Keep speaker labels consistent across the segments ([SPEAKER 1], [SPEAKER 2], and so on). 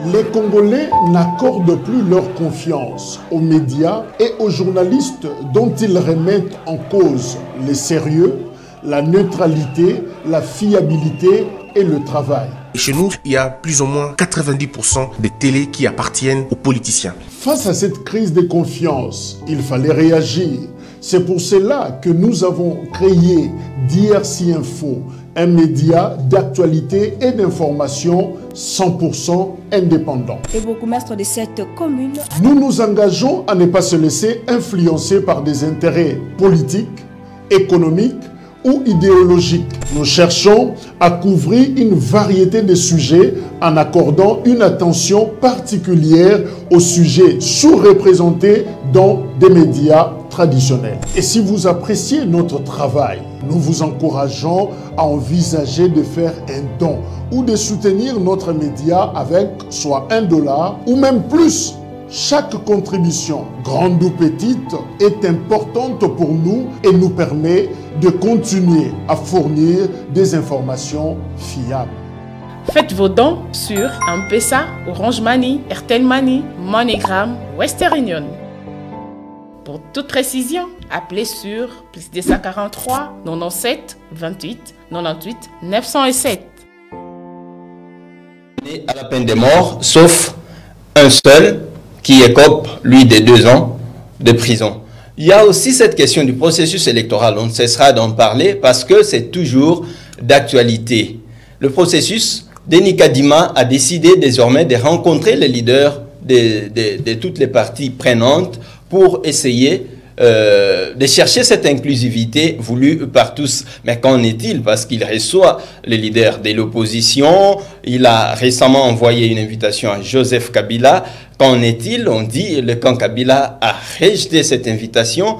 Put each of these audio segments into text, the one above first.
[SPEAKER 1] Les Congolais n'accordent plus leur confiance aux médias et aux journalistes dont ils remettent en cause le sérieux, la neutralité, la fiabilité et le travail.
[SPEAKER 2] Chez nous, il y a plus ou moins 90% des télés qui appartiennent aux politiciens.
[SPEAKER 1] Face à cette crise de confiance, il fallait réagir. C'est pour cela que nous avons créé DRC Info, un média d'actualité et d'information 100% indépendant.
[SPEAKER 3] Le bourgmestre de cette commune.
[SPEAKER 1] Nous nous engageons à ne pas se laisser influencer par des intérêts politiques, économiques ou idéologiques. Nous cherchons à couvrir une variété de sujets en accordant une attention particulière aux sujets sous-représentés dans des médias traditionnels. Et si vous appréciez notre travail, nous vous encourageons à envisager de faire un don ou de soutenir notre média avec soit $1 ou même plus. Chaque contribution, grande ou petite, est importante pour nous et nous permet de continuer à fournir des informations fiables.
[SPEAKER 4] Faites vos dons sur M-Pesa, Orange Money, Airtel Money, MoneyGram, Western Union. Pour toute précision, appelez sur +243 97 28 98 907.
[SPEAKER 5] À la peine de mort, sauf un seul qui écope, lui, de 2 ans de prison. Il y a aussi cette question du processus électoral. On ne cessera d'en parler parce que c'est toujours d'actualité. Le processus, Denis Kadima a décidé désormais de rencontrer les leaders de toutes les parties prenantes pour essayer de chercher cette inclusivité voulue par tous. Mais qu'en est-il? Parce qu'il reçoit les leaders de l'opposition, il a récemment envoyé une invitation à Joseph Kabila. Qu'en est-il? On dit le camp Kabila a rejeté cette invitation.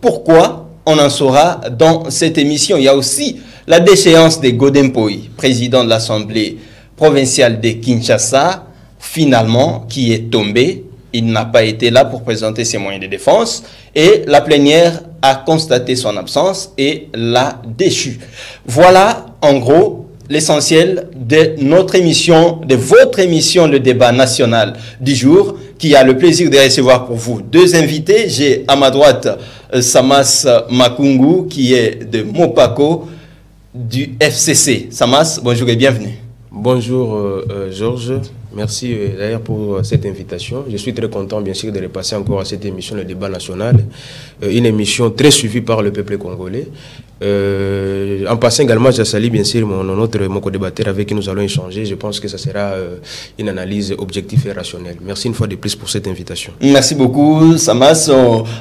[SPEAKER 5] Pourquoi? On en saura dans cette émission. Il y a aussi la déchéance de Godempoy, président de l'Assemblée provinciale de Kinshasa, finalement, qui est tombé. Il n'a pas été là pour présenter ses moyens de défense et la plénière a constaté son absence et l'a déchu. Voilà, en gros, l'essentiel de notre émission, de votre émission, le débat national du jour, qui a le plaisir de recevoir pour vous 2 invités. J'ai à ma droite Samas Makungu, qui est de Mopako, du FCC. Samas, bonjour et bienvenue.
[SPEAKER 6] Bonjour Georges, merci d'ailleurs pour cette invitation. Je suis très content bien sûr de repasser encore à cette émission, le débat national, une émission très suivie par le peuple congolais. En passant également, je salue bien sûr mon co-débatteur avec qui nous allons échanger. Je pense que ça sera une analyse objective et rationnelle. Merci une fois de plus pour cette invitation.
[SPEAKER 5] Merci beaucoup Samas.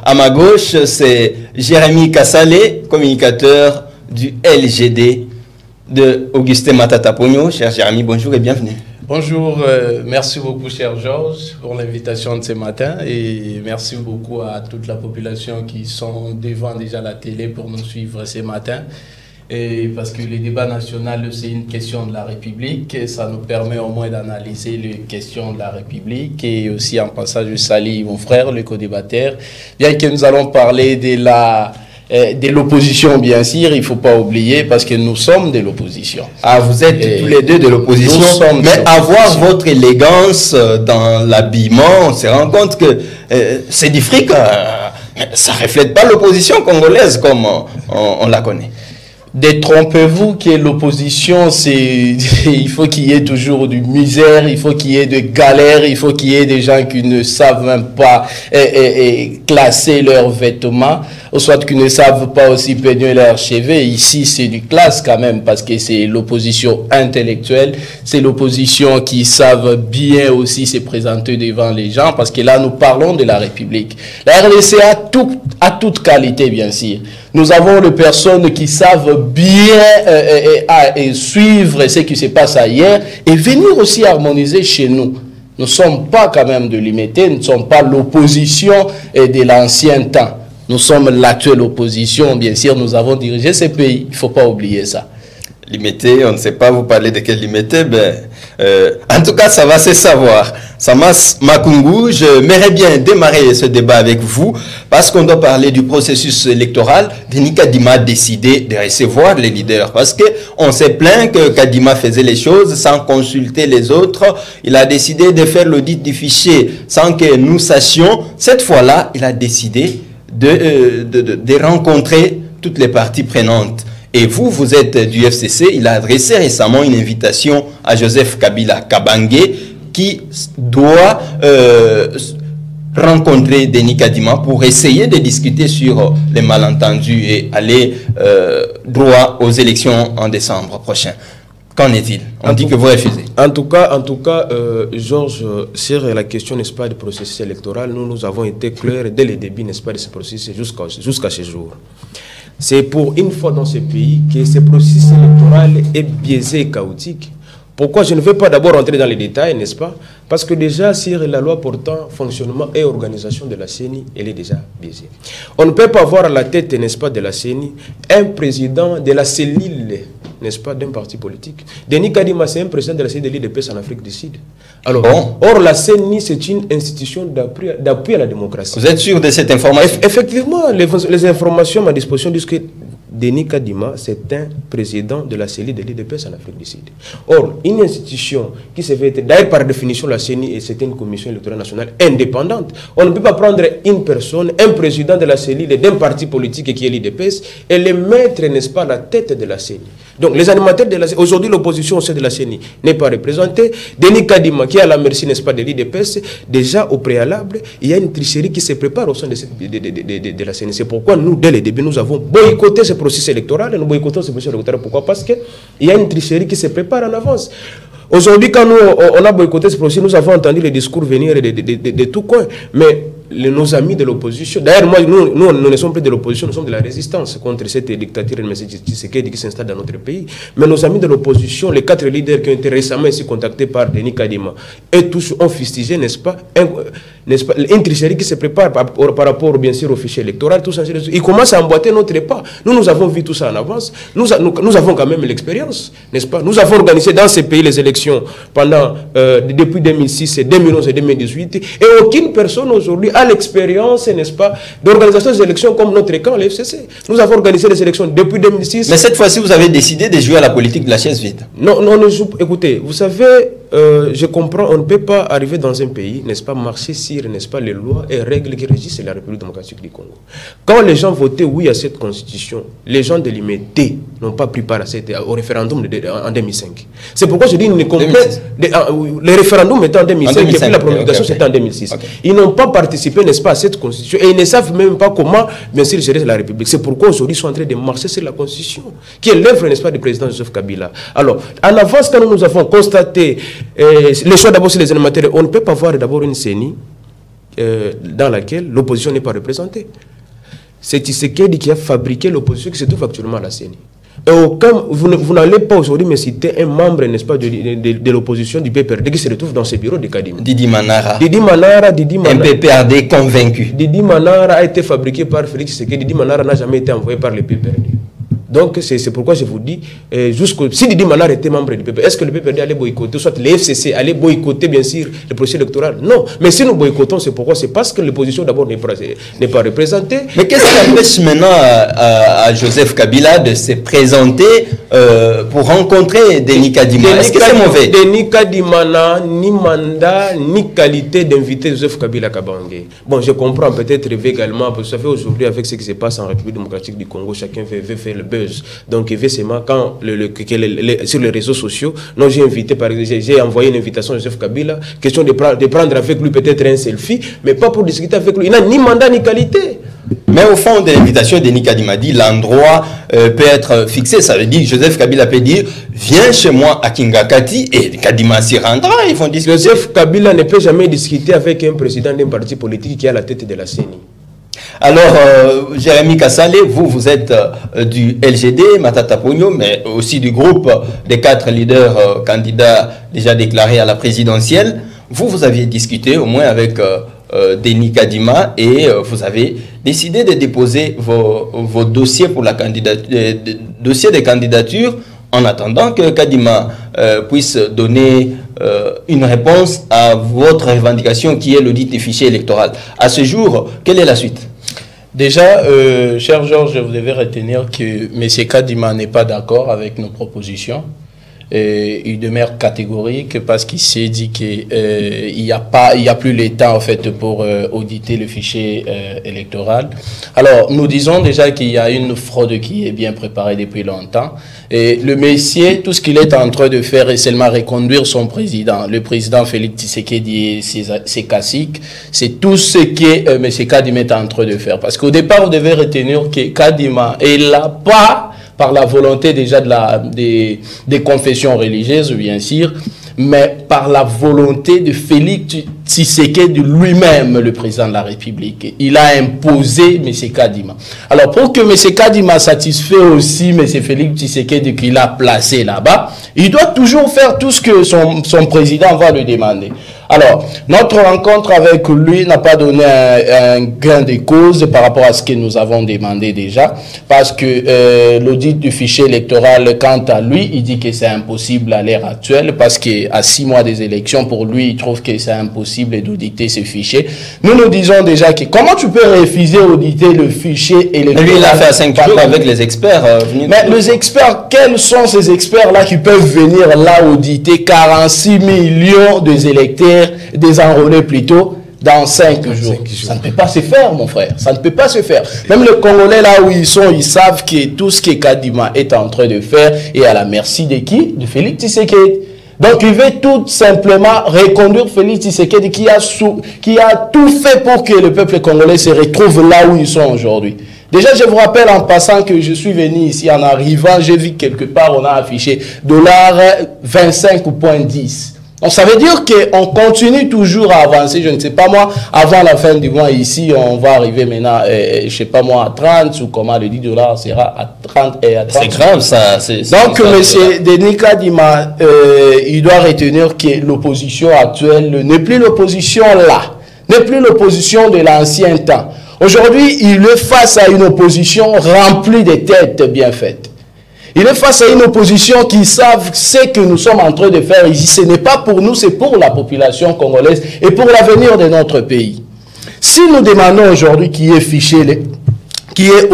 [SPEAKER 5] À ma gauche, c'est Jérémy Kassale, communicateur du LGD de Augustin Matata Pogno. Cher Jérémy, bonjour et bienvenue.
[SPEAKER 7] Bonjour, merci beaucoup cher Georges pour l'invitation de ce matin et merci beaucoup à toute la population qui sont devant déjà la télé pour nous suivre ce matin. Et parce que le débat national, c'est une question de la République et ça nous permet au moins d'analyser les questions de la République et aussi en passage je salue mon frère, le co-débatteur. Bien que nous allons parler de l'opposition, bien sûr, il ne faut pas oublier, parce que nous sommes de l'opposition.
[SPEAKER 5] Ah, vous êtes tous les deux de l'opposition, mais avoir votre élégance dans l'habillement, on se rend compte que c'est du fric, ça ne reflète pas l'opposition congolaise comme on la connaît.
[SPEAKER 7] Détrompez-vous que l'opposition, il faut qu'il y ait toujours du misère, il faut qu'il y ait de galères, il faut qu'il y ait des gens qui ne savent même pas classer leurs vêtements, ou soit qui ne savent pas aussi peigner leurs cheveux. Ici, c'est du classe quand même, parce que c'est l'opposition intellectuelle, c'est l'opposition qui savent bien aussi se présenter devant les gens, parce que là, nous parlons de la République. La RDC a toute qualité, bien sûr. Nous avons des personnes qui savent bien suivre ce qui se passe ailleurs et venir aussi harmoniser chez nous. Nous ne sommes pas quand même de limiter, nous ne sommes pas l'opposition de l'ancien temps. Nous sommes l'actuelle opposition, bien sûr, nous avons dirigé ce pays, il ne faut pas oublier ça.
[SPEAKER 5] limité, on ne sait pas vous parler de quel limité, en tout cas, ça va se savoir. Samas Makungu, je m'aimerais bien démarrer ce débat avec vous parce qu'on doit parler du processus électoral. Denis Kadima a décidé de recevoir les leaders parce qu'on s'est plaint que Kadima faisait les choses sans consulter les autres. Il a décidé de faire l'audit du fichier sans que nous sachions. Cette fois-là, il a décidé de rencontrer toutes les parties prenantes. Et vous, vous êtes du FCC. Il a adressé récemment une invitation à Joseph Kabila Kabange qui doit rencontrer Denis Kadima pour essayer de discuter sur les malentendus et aller droit aux élections en décembre prochain. Qu'en est-il? On dit que vous refusez.
[SPEAKER 6] En tout cas, Georges, sur la question, n'est-ce pas, du processus électoral, nous avons été clairs dès le début, n'est-ce pas, de ce processus jusqu'à ce jour. C'est pour une fois dans ce pays que ce processus électoral est biaisé et chaotique. Pourquoi? Je ne vais pas d'abord rentrer dans les détails, n'est-ce pas? Parce que déjà, sur la loi portant fonctionnement et organisation de la CENI, elle est déjà biaisée. On ne peut pas avoir à la tête, n'est-ce pas, de la CENI, un président de la cellule, n'est-ce pas, d'un parti politique. Denis Kadima, c'est un président de la cellule de l'IDPS en Afrique du Sud. Alors, or, la CENI, c'est une institution d'appui à la démocratie.
[SPEAKER 5] Vous êtes sûr de cette information?
[SPEAKER 6] Effectivement, les informations à ma disposition disent que Denis Kadima, c'est un président de la cellule de l'IDPS en Afrique du Sud. Or, une institution qui se fait, d'ailleurs par définition la CENI, c'est une commission électorale nationale indépendante. On ne peut pas prendre une personne, un président de la cellule d'un parti politique qui est l'IDPS, et le mettre, n'est-ce pas, à la tête de la CENI. Donc, les animateurs de la CENI, aujourd'hui, l'opposition au sein de la CENI n'est pas représentée. Denis Kadima, qui est à la merci, n'est-ce pas, de l'IDPS, déjà au préalable, il y a une tricherie qui se prépare au sein de la CENI. C'est pourquoi nous, dès le début, nous avons boycotté ce processus électoral. Nous boycottons ce processus électoral. Pourquoi? Parce qu'il y a une tricherie qui se prépare en avance. Aujourd'hui, quand on a boycotté ce processus, nous avons entendu les discours venir de tous coins. Mais nos amis de l'opposition, d'ailleurs, nous ne sommes plus de l'opposition, nous sommes de la résistance contre cette dictature qui s'installe dans notre pays. Mais nos amis de l'opposition, les 4 leaders qui ont été récemment ici contactés par Denis Kadima, et tous ont fustigé, n'est-ce pas, une tricherie qui se prépare par rapport, bien sûr, au fichier électoral. Tout ça, ils commencent à emboîter notre pas. Nous avons vu tout ça en avance. Nous avons quand même l'expérience, n'est-ce pas? Nous avons organisé dans ces pays les élections pendant, depuis 2006, 2011 et 2018, et aucune personne aujourd'hui a l'expérience, n'est-ce pas, d'organisation des élections comme notre camp, le FCC. Nous avons organisé les élections depuis 2006.
[SPEAKER 5] Mais cette fois-ci, vous avez décidé de jouer à la politique de la chaise vide.
[SPEAKER 6] Non, écoutez, vous savez, je comprends, on ne peut pas arriver dans un pays, n'est-ce pas, marcher sur, n'est-ce pas, les lois et règles qui régissent la République démocratique du Congo. Quand les gens votaient oui à cette constitution, les gens de l'IMET n'ont pas pris part au référendum en 2005. C'est pourquoi je dis, les référendums étaient en 2005, et puis la promulgation c'était en 2006. Okay. Ils n'ont pas participé, n'est-ce pas, à cette constitution, et ils ne savent même pas comment, bien sûr, gérer la République. C'est pourquoi aujourd'hui ils sont en train de marcher sur la constitution, qui est l'œuvre, n'est-ce pas, du président Joseph Kabila. Alors, en avance, quand nous avons constaté les choix d'abord sur les animateurs, on ne peut pas voir d'abord une CENI dans laquelle l'opposition n'est pas représentée. C'est Tshisekedi qui a fabriqué l'opposition qui se trouve actuellement à la CENI. Et vous n'allez pas aujourd'hui me citer un membre, n'est-ce pas, de l'opposition du PPRD qui se retrouve dans ce bureau de Kadima.
[SPEAKER 5] Didi Manara.
[SPEAKER 6] Un
[SPEAKER 5] PPRD convaincu.
[SPEAKER 6] Didi Manara a été fabriqué par Félix Tshisekedi. Didi Manara n'a jamais été envoyé par le PPRD. Donc, c'est pourquoi je vous dis, si Didi Manara était membre du PPRD, est-ce que le PPRD allait boycotter, soit le FCC allait boycotter, bien sûr, le processus électoral? Non. Mais si nous boycottons, c'est pourquoi? C'est parce que l'opposition, d'abord, n'est pas représentée.
[SPEAKER 5] Mais qu'est-ce qui empêche maintenant à Joseph Kabila de se présenter pour rencontrer Denis Kadima? Est-ce que c'est mauvais?
[SPEAKER 6] Denis Kadima n'a ni mandat, ni qualité d'inviter Joseph Kabila Kabange. Bon, je comprends peut-être également, parce que ça fait aujourd'hui, avec ce qui se passe en République démocratique du Congo, chacun veut faire le buzz. Donc, effectivement, quand sur les réseaux sociaux, j'ai envoyé une invitation à Joseph Kabila, question de prendre avec lui peut-être un selfie, mais pas pour discuter avec lui. Il n'a ni mandat ni qualité.
[SPEAKER 5] Mais au fond de l'invitation, Denis Kadima dit l'endroit peut être fixé. Ça veut dire que Joseph Kabila peut dire viens chez moi à Kingakati et Kadima s'y rendra. Ils vont discuter.
[SPEAKER 6] Joseph Kabila ne peut jamais discuter avec un président d'un parti politique qui est à la tête de la CENI.
[SPEAKER 5] Alors, Jérémy Kassale, vous êtes du LGD, Matata Pogno, mais aussi du groupe des 4 leaders candidats déjà déclarés à la présidentielle. Vous aviez discuté au moins avec Denis Kadima et vous avez décidé de déposer vos dossiers pour la dossiers de candidature en attendant que Kadima puisse donner une réponse à votre revendication qui est l'audit des fichiers électoraux. À ce jour, quelle est la suite?
[SPEAKER 7] Déjà, cher Georges, vous devez retenir que M. Kadima n'est pas d'accord avec nos propositions. Il demeure catégorique parce qu'il s'est dit qu'il n'y a plus le temps en fait pour auditer le fichier électoral. Alors, nous disons déjà qu'il y a une fraude qui est bien préparée depuis longtemps. Et le Messier, tout ce qu'il est en train de faire est seulement reconduire son président. Le président Félix Tshisekedi et ses caciques, c'est tout ce que M. Kadima est en train de faire. Parce qu'au départ, vous devez retenir que Kadima est là pas par la volonté déjà des confessions religieuses, bien sûr, mais par la volonté de Félix Tshisekedi lui-même, le président de la République. Il a imposé M. Kadima. Alors, pour que M. Kadima satisfait aussi M. Félix Tshisekedi qu'il a placé là-bas, il doit toujours faire tout ce que son président va lui demander. Alors, notre rencontre avec lui n'a pas donné un gain de cause par rapport à ce que nous avons demandé déjà, parce que l'audit du fichier électoral, quant à lui, il dit que c'est impossible à l'ère actuelle, parce qu'à 6 mois des élections, pour lui, il trouve que c'est impossible d'auditer ce fichier. Nous disons déjà que comment tu peux refuser d'auditer le fichier électoral?
[SPEAKER 5] Lui, il a fait à 5 jours avec les experts.
[SPEAKER 7] Mais les experts, quels sont ces experts-là qui peuvent venir là auditer 46 millions de électeurs désenrôlés plutôt dans 5 jours. Ça ne peut pas se faire, mon frère. Ça ne peut pas se faire. Même les Congolais, là où ils sont, ils savent que tout ce que Kadima est en train de faire est à la merci de qui? De Félix Tshisekedi. Donc, il veut tout simplement reconduire Félix Tshisekedi qui a tout fait pour que le peuple congolais se retrouve là où ils sont aujourd'hui. Déjà, je vous rappelle en passant que je suis venu ici, en arrivant, j'ai vu quelque part, on a affiché $25.10. Donc, ça veut dire qu'on continue toujours à avancer. Je ne sais pas moi, avant la fin du mois ici, on va arriver maintenant, je ne sais pas moi, à 30 ou comment le $10 sera à 30 et à 30.
[SPEAKER 5] C'est grave ça.
[SPEAKER 7] Donc, M. Denis Kadima, il doit retenir que l'opposition actuelle n'est plus l'opposition là, n'est plus l'opposition de l'ancien temps. Aujourd'hui, il est face à une opposition remplie de têtes bien faites. Il est face à une opposition qui savent ce que nous sommes en train de faire ici. Ce n'est pas pour nous, c'est pour la population congolaise et pour l'avenir de notre pays. Si nous demandons aujourd'hui qui est fichier, qui est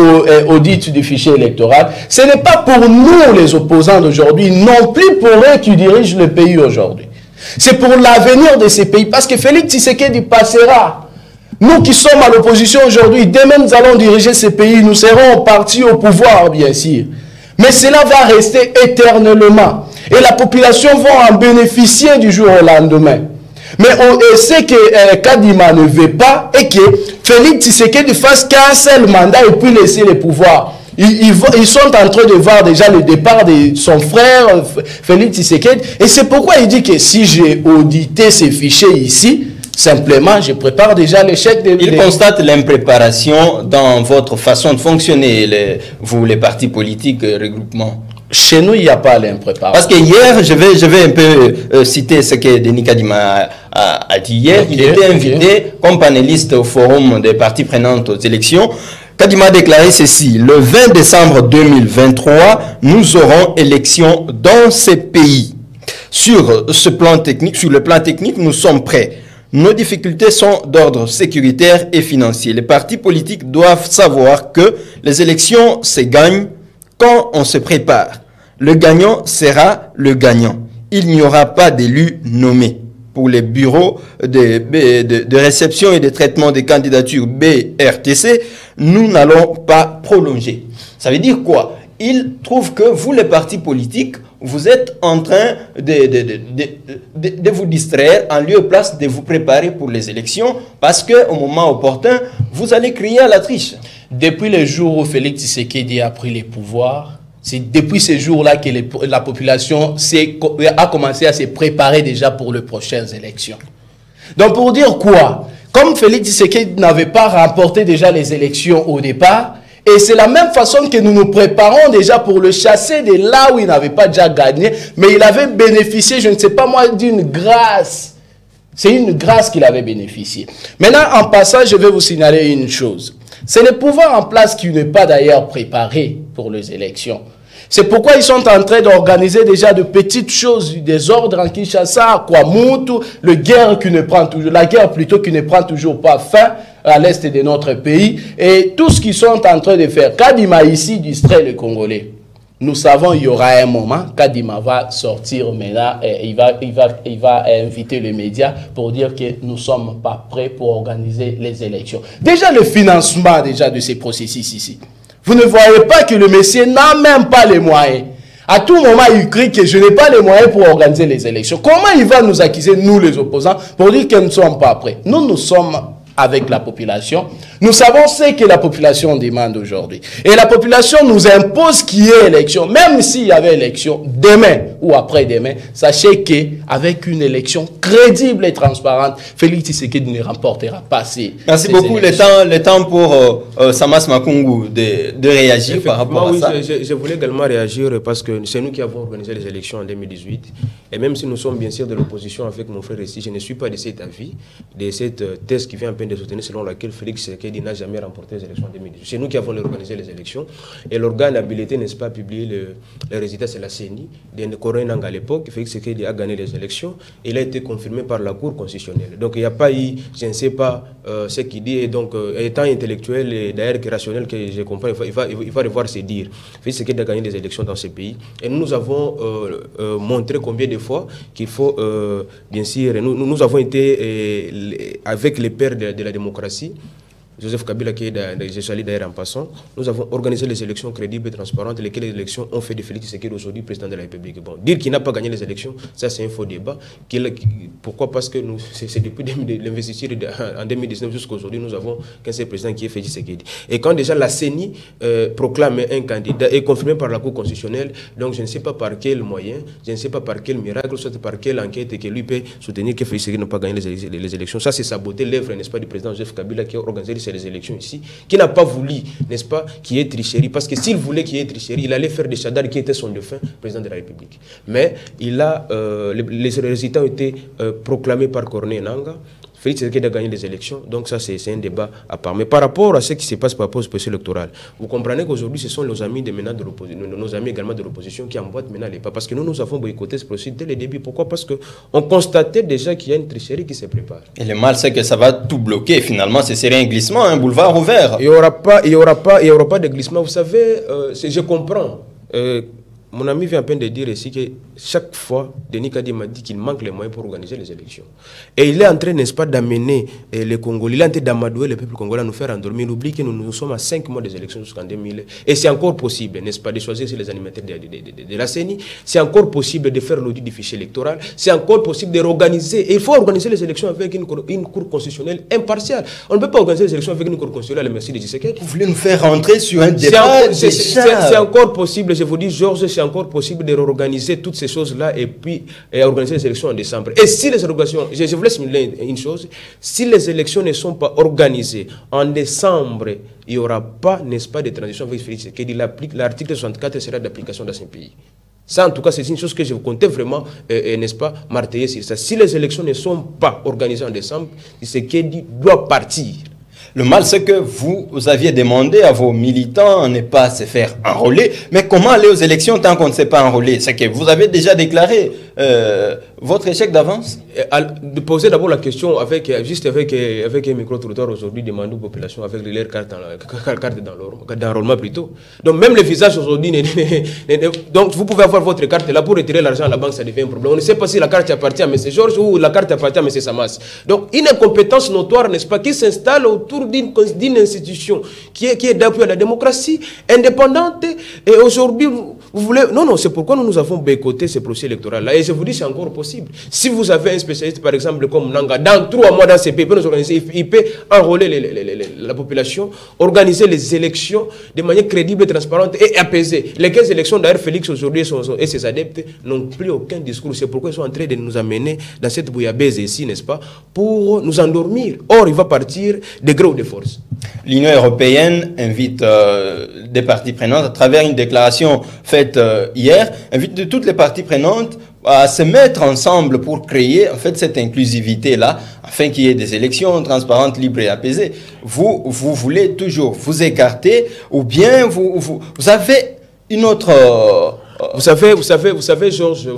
[SPEAKER 7] audit du fichier électoral, ce n'est pas pour nous les opposants d'aujourd'hui, non plus pour eux qui dirigent le pays aujourd'hui. C'est pour l'avenir de ces pays, parce que Félix Tshisekedi passera. Nous qui sommes à l'opposition aujourd'hui, demain nous allons diriger ces pays, nous serons partis au pouvoir, bien sûr. Mais cela va rester éternellement. Et la population va en bénéficier du jour au lendemain. Mais on sait que Kadima ne veut pas et que Félix Tshisekedi fasse qu'un seul mandat et puis laisser le pouvoir. Ils sont en train de voir déjà le départ de son frère Félix Tshisekedi. Et c'est pourquoi il dit que si j'ai audité ces fichiers ici, simplement, je prépare déjà l'échec de...
[SPEAKER 5] Il constate l'impréparation dans votre façon de fonctionner, vous, les partis politiques, regroupements.
[SPEAKER 7] Chez nous, il n'y a pas l'impréparation.
[SPEAKER 5] Parce que hier, je vais un peu citer ce que Denis Kadima a dit hier. Okay, il était invité comme panéliste au forum des parties prenantes aux élections. Kadima a déclaré ceci: le 20 décembre 2023, nous aurons élection dans ces pays. Sur le plan technique, nous sommes prêts. Nos difficultés sont d'ordre sécuritaire et financier. Les partis politiques doivent savoir que les élections se gagnent quand on se prépare. Le gagnant sera le gagnant. Il n'y aura pas d'élu nommé. Pour les bureaux de réception et de traitement des candidatures BRTC, nous n'allons pas prolonger. Ça veut dire quoi? Il trouve que vous, les partis politiques, vous êtes en train de vous distraire en lieu et place de vous préparer pour les élections parce qu'au moment opportun, vous allez crier à la triche.
[SPEAKER 7] Depuis le jour où Félix Tshisekedi a pris les pouvoirs, c'est depuis ce jour-là que la population a commencé à se préparer déjà pour les prochaines élections. Donc pour dire quoi? Comme Félix Tshisekedi n'avait pas remporté déjà les élections au départ, et c'est la même façon que nous nous préparons déjà pour le chasser de là où il n'avait pas déjà gagné, mais il avait bénéficié, je ne sais pas moi, d'une grâce. C'est une grâce qu'il avait bénéficié. Maintenant, en passant, je vais vous signaler une chose. C'est le pouvoir en place qui n'est pas d'ailleurs préparé pour les élections. C'est pourquoi ils sont en train d'organiser déjà de petites choses, des ordres en Kinshasa, à Kwamutu, la guerre plutôt qui ne prend toujours pas fin à l'est de notre pays, et tout ce qu'ils sont en train de faire. Kadima ici distrait les Congolais. Nous savons qu'il y aura un moment, Kadima va sortir maintenant, et il va inviter les médias pour dire que nous ne sommes pas prêts pour organiser les élections. Déjà le financement de ces processus ici. Vous ne voyez pas que le monsieur n'a même pas les moyens. À tout moment, il crie que je n'ai pas les moyens pour organiser les élections. Comment il va nous accuser, nous les opposants, pour dire que nous ne sommes pas prêts? Nous sommes avec la population. Nous savons ce que la population demande aujourd'hui. Et la population nous impose qu'il y ait élection. Même s'il y avait élection demain ou après-demain, sachez qu'avec une élection crédible et transparente, Félix Tshisekedi ne remportera pas ces
[SPEAKER 5] Merci beaucoup. Le temps pour Samas Makungu de réagir par rapport à ça.
[SPEAKER 6] Je voulais également réagir parce que c'est nous qui avons organisé les élections en 2018. Et même si nous sommes bien sûr de l'opposition avec mon frère ici, je ne suis pas de cet avis, de cette thèse qui vient à peine de soutenir selon laquelle Félix Tshisekedi n'a jamais remporté les élections en 2018. C'est nous qui avons organisé les élections. Et l'organe habilité, n'est-ce pas, publié les résultats, c'est la CENI. De Corée Nanga à l'époque, Félix Tshisekedi a gagné les élections. Et il a été confirmé par la Cour constitutionnelle. Donc il n'y a pas eu, je ne sais pas ce qu'il dit. Et donc, étant intellectuel et d'ailleurs rationnel que je comprends, il va devoir se dire. Félix Tshisekedi a gagné les élections dans ce pays. Et nous avons montré combien de fois qu'il faut, bien sûr, nous avons été avec les pères de la démocratie, Joseph Kabila, qui est je salue d'ailleurs en passant, nous avons organisé les élections crédibles et transparentes, lesquelles les élections ont fait de Félix Tshisekedi aujourd'hui président de la République. Bon, dire qu'il n'a pas gagné les élections, ça c'est un faux débat. Pourquoi? Parce que c'est depuis l'investiture en 2019 jusqu'à aujourd'hui, nous avons qu'un seul président qui est Félix Tshisekedi. Et quand déjà la CENI proclame un candidat et confirmé par la Cour constitutionnelle, donc je ne sais pas par quel moyen, je ne sais pas par quel miracle, soit par quelle enquête que lui peut soutenir que Félix Tshisekedi n'a pas gagné les élections. Ça c'est saboter l'œuvre, n'est-ce pas, du président Joseph Kabila qui a organisé les élections ici, qui n'a pas voulu, n'est-ce pas, qu'il y ait tricherie, parce que s'il voulait qu'il y ait tricherie, il allait faire des Chadar qui était son défunt président de la République. Mais il a, les résultats ont été proclamés par Corneille Nangaa. Félix Tshisekedi a gagné les élections, donc ça c'est un débat à part. Mais par rapport à ce qui se passe par rapport au processus électoral, vous comprenez qu'aujourd'hui ce sont nos amis de maintenant de l'opposition, nos amis également de l'opposition qui emboîtent maintenant les pas, parce que nous avons boycotté ce processus dès le début. Pourquoi? Parce qu'on constatait déjà qu'il y a une tricherie qui se prépare. Et
[SPEAKER 5] le mal c'est que ça va tout bloquer finalement, ce serait un glissement, un boulevard ouvert.
[SPEAKER 6] Il n'y aura pas de glissement, vous savez, je comprends. Mon ami vient à peine de dire ici que chaque fois, Denis Kadi m'a dit qu'il manque les moyens pour organiser les élections. Et il est en train, n'est-ce pas, d'amener les Congolais, il est en train d'amadouer le peuple congolais à nous faire endormir. Il oublie que nous sommes à 5 mois des élections jusqu'en 2000. Et c'est encore possible, n'est-ce pas, de choisir les animateurs de la CENI. C'est encore possible de faire l'audit du fichier électoral. C'est encore possible de réorganiser. Et il faut organiser les élections avec une cour constitutionnelle impartiale. On ne peut pas organiser les élections avec une cour constitutionnelle à la merci de Tshisekedi.
[SPEAKER 5] Vous voulez nous faire rentrer sur un débat?
[SPEAKER 6] C'est encore possible, je vous dis, Georges, c'est encore possible de réorganiser toutes ces choses-là et puis organiser les élections en décembre. Et si les élections, je vous laisse une chose, si les élections ne sont pas organisées en décembre, il n'y aura pas, n'est-ce pas, de transition avec Félix Tshisekedi. L'article 64 sera d'application dans ce pays. Ça, en tout cas, c'est une chose que je comptais vraiment, n'est-ce pas, marteiller sur ça. Si les élections ne sont pas organisées en décembre, Tshisekedi doit partir.
[SPEAKER 5] Le mal, c'est que vous aviez demandé à vos militants de ne pas se faire enrôler. Mais comment aller aux élections tant qu'on ne s'est pas enrôlé? C'est que vous avez déjà déclaré votre échec d'avance.
[SPEAKER 6] De poser d'abord la question juste avec un micro-trottoir aujourd'hui, demander aux populations avec leur carte d'enrôlement plutôt. Donc même le visage aujourd'hui, donc vous pouvez avoir votre carte là pour retirer l'argent à la banque, ça devient un problème. On ne sait pas si la carte appartient à M. Georges ou la carte appartient à M. Samas. Donc une incompétence notoire, n'est-ce pas, qui s'installe autour d'une institution qui est d'appui à la démocratie indépendante. Et aujourd'hui, vous voulez... Non, c'est pourquoi nous avons boycotté ce processus électoral-là. Et je vous dis, c'est encore possible. Si vous avez un spécialiste, par exemple, comme Nanga, dans 3 mois dans ces pays, il peut enrôler la population, organiser les élections de manière crédible, transparente et apaisée. Les 15 élections, d'ailleurs, Félix aujourd'hui et ses adeptes n'ont plus aucun discours. C'est pourquoi ils sont en train de nous amener dans cette bouillabaisse ici, n'est-ce pas, pour nous endormir. Or, il va partir de gré ou de force.
[SPEAKER 5] L'Union européenne invite des parties prenantes, à travers une déclaration faite hier, invite toutes les parties prenantes à se mettre ensemble pour créer en fait cette inclusivité-là, afin qu'il y ait des élections transparentes, libres et apaisées. Vous voulez toujours vous écarter, ou bien vous avez Une autre...
[SPEAKER 6] Vous savez, Georges,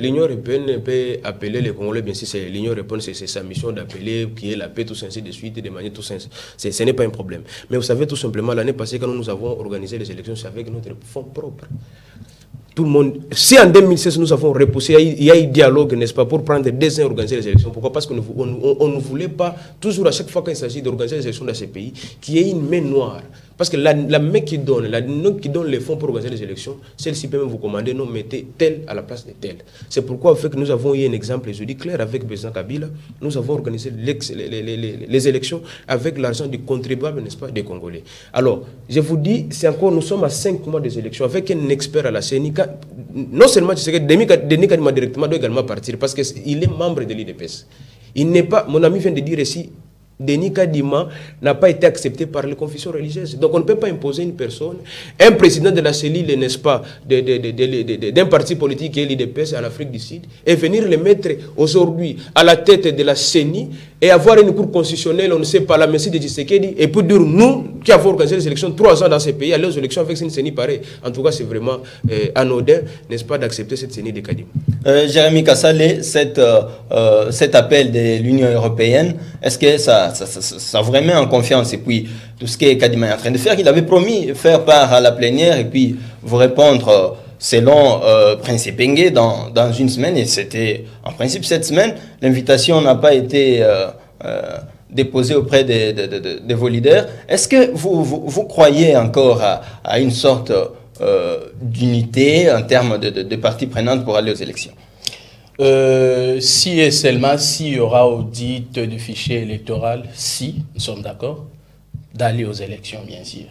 [SPEAKER 6] l'Union européenne peut appeler les Congolais, bien sûr, l'Union européenne, c'est sa mission d'appeler, qui est la paix, tout ça, ainsi de suite, et de manière tout ça. Ce n'est pas un problème. Mais vous savez, tout simplement, l'année passée, quand nous avons organisé les élections, c'est avec notre fonds propres. Tout le monde, si en 2016 nous avons repoussé, il y a eu dialogue, n'est-ce pas, pour prendre 2 ans et organiser les élections. Pourquoi? Parce qu'on ne voulait pas, toujours à chaque fois qu'il s'agit d'organiser les élections dans ces pays, qu'il y ait une main noire. Parce que la main qui donne, les fonds pour organiser les élections, celle-ci peut même vous commander, non, mettez tel à la place de tel. C'est pourquoi, en fait, nous avons eu un exemple, je dis clair, avec Président Kabila, nous avons organisé les élections avec l'argent du contribuable, n'est-ce pas, des Congolais. Alors, je vous dis, c'est encore, nous sommes à 5 mois des élections, avec un expert à la CENI, non seulement, je sais que Denis Kadima directement doit également partir, parce qu'il est membre de l'IDPS. Il n'est pas, mon ami vient de dire ici, Denis Kadima n'a pas été accepté par les confessions religieuses. Donc on ne peut pas imposer une personne, un président de la cellule, n'est-ce pas, d'un parti politique qui est l'IDPS en Afrique du Sud, et venir le mettre aujourd'hui à la tête de la CENI et avoir une cour constitutionnelle, on ne sait pas, la Messie de Tshisekedi, et puis dire nous qui avons organisé les élections 3 ans dans ces pays, aller aux élections avec une CENI pareille. En tout cas, c'est vraiment anodin, n'est-ce pas, d'accepter cette CENI de Kadima.
[SPEAKER 5] Jérémy Kassalé, cet appel de l'Union européenne, est-ce que ça vous remet en confiance? Et puis, tout ce que Kadima est en train de faire, il avait promis faire part à la plénière et puis vous répondre selon Prince Epenge dans une semaine. Et c'était en principe cette semaine. L'invitation n'a pas été déposée auprès de vos leaders. Est-ce que vous croyez encore à une sorte d'unité en termes de parties prenantes pour aller aux élections?
[SPEAKER 7] Si et seulement s'il y aura audit du fichier électoral, si, nous sommes d'accord, d'aller aux élections, bien sûr.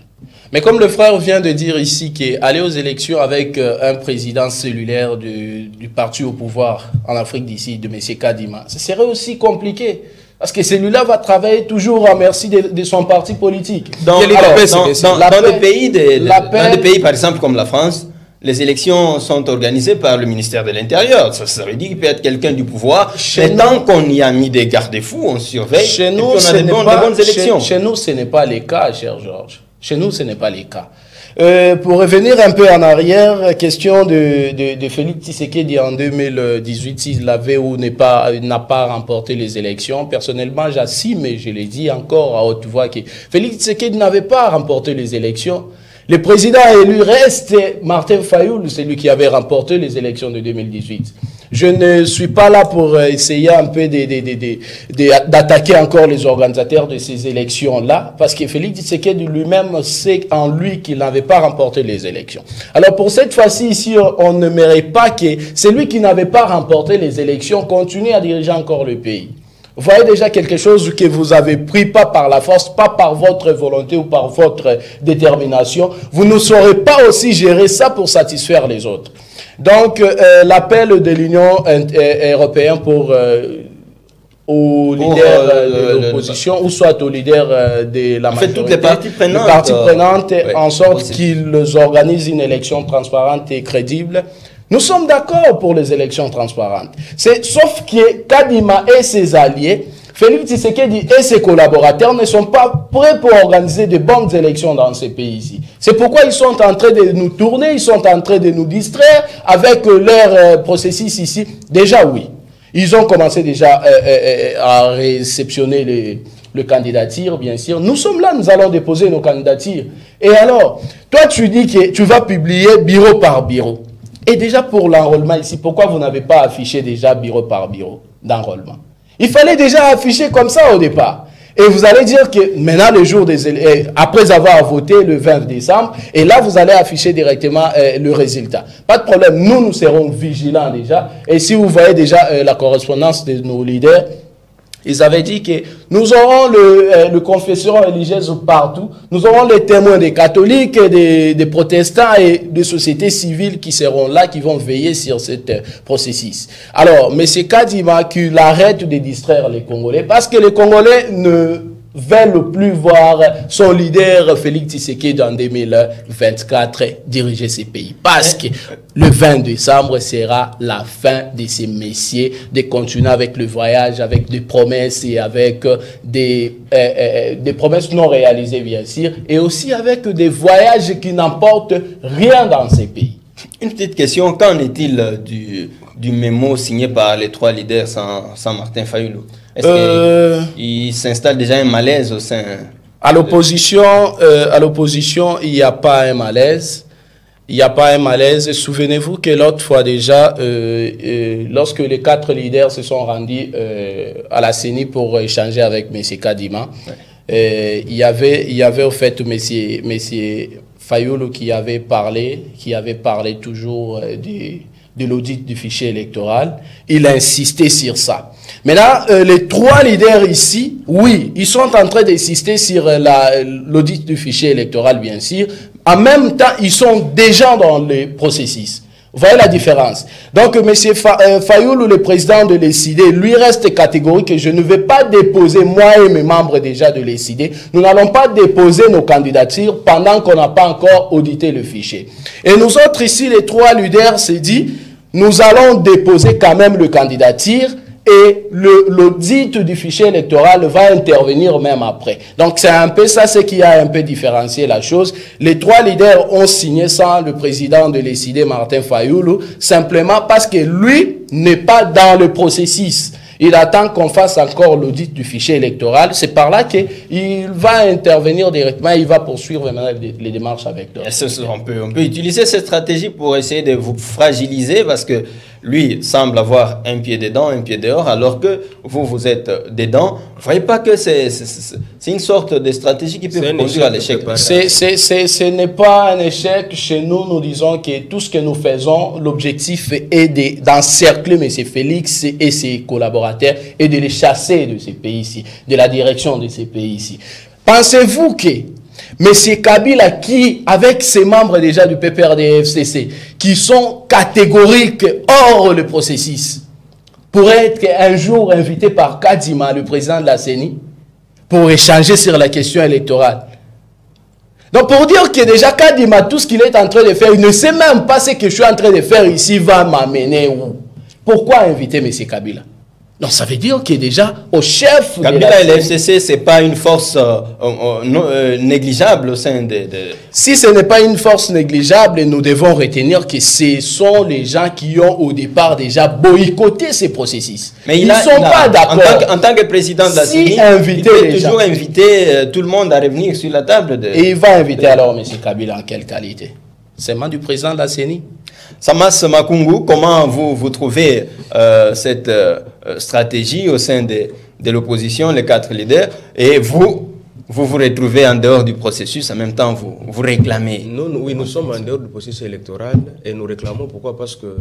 [SPEAKER 7] Mais comme le frère vient de dire ici qu'aller aux élections avec un président cellulaire du parti au pouvoir en Afrique d'ici, de M. Kadima, ce serait aussi compliqué. Parce que celui-là va travailler toujours à merci de son parti politique.
[SPEAKER 5] Dans des pays, par exemple, comme la France, les élections sont organisées par le ministère de l'Intérieur. Ça veut dire qu'il peut être quelqu'un du pouvoir. Mais tant qu'on y a mis des garde-fous, on surveille.
[SPEAKER 7] Chez nous,
[SPEAKER 5] on a de bonnes élections.
[SPEAKER 7] Chez nous, ce n'est pas le cas, cher Georges. Chez nous, ce n'est pas le cas. Pour revenir un peu en arrière, question de Félix Tshisekedi en 2018, s'il avait ou n'a pas remporté les élections. Personnellement, j'assume, et je l'ai dit encore à haute voix, que Félix Tshisekedi n'avait pas remporté les élections. Le président élu reste Martin Fayoul, celui qui avait remporté les élections de 2018. Je ne suis pas là pour essayer un peu d'attaquer encore les organisateurs de ces élections-là, parce que Félix Tshisekedi lui-même sait en lui qu'il n'avait pas remporté les élections. Alors pour cette fois-ci, ici, on ne mérite pas que celui qui n'avait pas remporté les élections continue à diriger encore le pays. Vous voyez déjà quelque chose que vous avez pris, pas par la force, pas par votre volonté ou par votre détermination. Vous ne saurez pas aussi gérer ça pour satisfaire les autres. Donc, l'appel de l'Union européenne aux leaders de l'opposition, ou soit aux leaders de la majorité,
[SPEAKER 5] toutes les parties prenantes,
[SPEAKER 7] en sorte qu'ils organisent une élection transparente et crédible. Nous sommes d'accord pour les élections transparentes. Sauf que Kadima et ses alliés, Félix Tshisekedi et ses collaborateurs ne sont pas prêts pour organiser de bonnes élections dans ces pays-ci. C'est pourquoi ils sont en train de nous tourner, ils sont en train de nous distraire avec leur processus ici. Déjà, oui. Ils ont commencé déjà à réceptionner le candidature, bien sûr. Nous sommes là, nous allons déposer nos candidatures. Et alors, toi, tu dis que tu vas publier bureau par bureau. Et déjà pour l'enrôlement ici, pourquoi vous n'avez pas affiché déjà bureau par bureau d'enrôlement? Il fallait déjà afficher comme ça au départ. Et vous allez dire que maintenant, le jour des élections, après avoir voté le 20 décembre, et là, vous allez afficher directement le résultat. Pas de problème, nous serons vigilants déjà. Et si vous voyez déjà la correspondance de nos leaders, ils avaient dit que nous aurons le confession religieuse partout. Nous aurons les témoins des catholiques, des protestants et des sociétés civiles qui seront là, qui vont veiller sur ce processus. Alors, M. Kadima, qu'il arrête de distraire les Congolais, parce que les Congolais veulent plus voir son leader Félix Tshisekedi en 2024 diriger ces pays. Parce que le 20 décembre sera la fin de ces messieurs de continuer avec le voyage, avec des promesses et avec des promesses non réalisées bien sûr, et aussi avec des voyages qui n'emportent rien dans ces pays.
[SPEAKER 5] Une petite question, qu'en est-il du mémo signé par les 3 leaders sans Martin Fayulu? Est-ce qu'il s'installe déjà un malaise au sein?
[SPEAKER 7] À l'opposition, il n'y a pas un malaise. Il n'y a pas un malaise. Souvenez-vous que l'autre fois déjà, lorsque les 4 leaders se sont rendus à la CENI pour échanger avec M. Kadima, il y avait au fait M. Fayulu qui avait parlé toujours de l'audit du fichier électoral. Il a insisté sur ça. Maintenant, les 3 leaders ici, oui, ils sont en train d'insister sur l'audit du fichier électoral, bien sûr. En même temps, ils sont déjà dans le processus. Vous voyez la différence. Donc, M. Fayulu, le président de l'ECID, lui reste catégorique que je ne vais pas déposer, moi et mes membres déjà de l'ECID, nous n'allons pas déposer nos candidatures pendant qu'on n'a pas encore audité le fichier. Et nous autres ici, les 3 leaders, s'est dit, nous allons déposer quand même le candidature et l'audit du fichier électoral va intervenir même après. Donc c'est un peu ça, ce qui a un peu différencié la chose. Les 3 leaders ont signé sans le président de l'ECID, Martin Fayulu, simplement parce que lui n'est pas dans le processus. Il attend qu'on fasse encore l'audit du fichier électoral. C'est par là qu'il va intervenir directement, il va poursuivre les démarches avec d'autres.
[SPEAKER 5] On peut utiliser cette stratégie pour essayer de vous fragiliser parce que lui semble avoir un pied dedans, un pied dehors, alors que vous êtes dedans. Vous ne voyez pas que c'est une sorte de stratégie qui peut vous conduire à l'échec?
[SPEAKER 7] Ce n'est pas un échec. Chez nous, nous disons que tout ce que nous faisons, l'objectif est d'encercler M. Félix et ses collaborateurs et de les chasser de ces pays-ci, de la direction de ces pays-ci. Pensez-vous que M. Kabila, qui, avec ses membres déjà du PPRD-FCC, qui sont catégoriques hors le processus, pourrait être un jour invité par Kadima, le président de la CENI, pour échanger sur la question électorale. Donc pour dire que déjà Kadima, tout ce qu'il est en train de faire, il ne sait même pas ce que je suis en train de faire ici va m'amener où. Pourquoi inviter M. Kabila? Donc ça veut dire que déjà au chef
[SPEAKER 5] Kabila et l'FCC, ce n'est pas une force négligeable au sein de...
[SPEAKER 7] Si ce n'est pas une force négligeable, nous devons retenir que ce sont les gens qui ont au départ déjà boycotté ces processus.
[SPEAKER 5] Mais ils ne sont pas d'accord. En tant que président de la CENI, il peut toujours inviter tout le monde à revenir sur la table.
[SPEAKER 7] Et il va inviter alors M. Kabila en quelle qualité? Seulement du président de la CENI?
[SPEAKER 5] Samas Makungu, comment vous trouvez cette stratégie au sein de l'opposition, les 4 leaders, et vous retrouvez en dehors du processus, en même temps vous réclamez?
[SPEAKER 6] Nous sommes en dehors du processus électoral et nous réclamons. Pourquoi? Parce que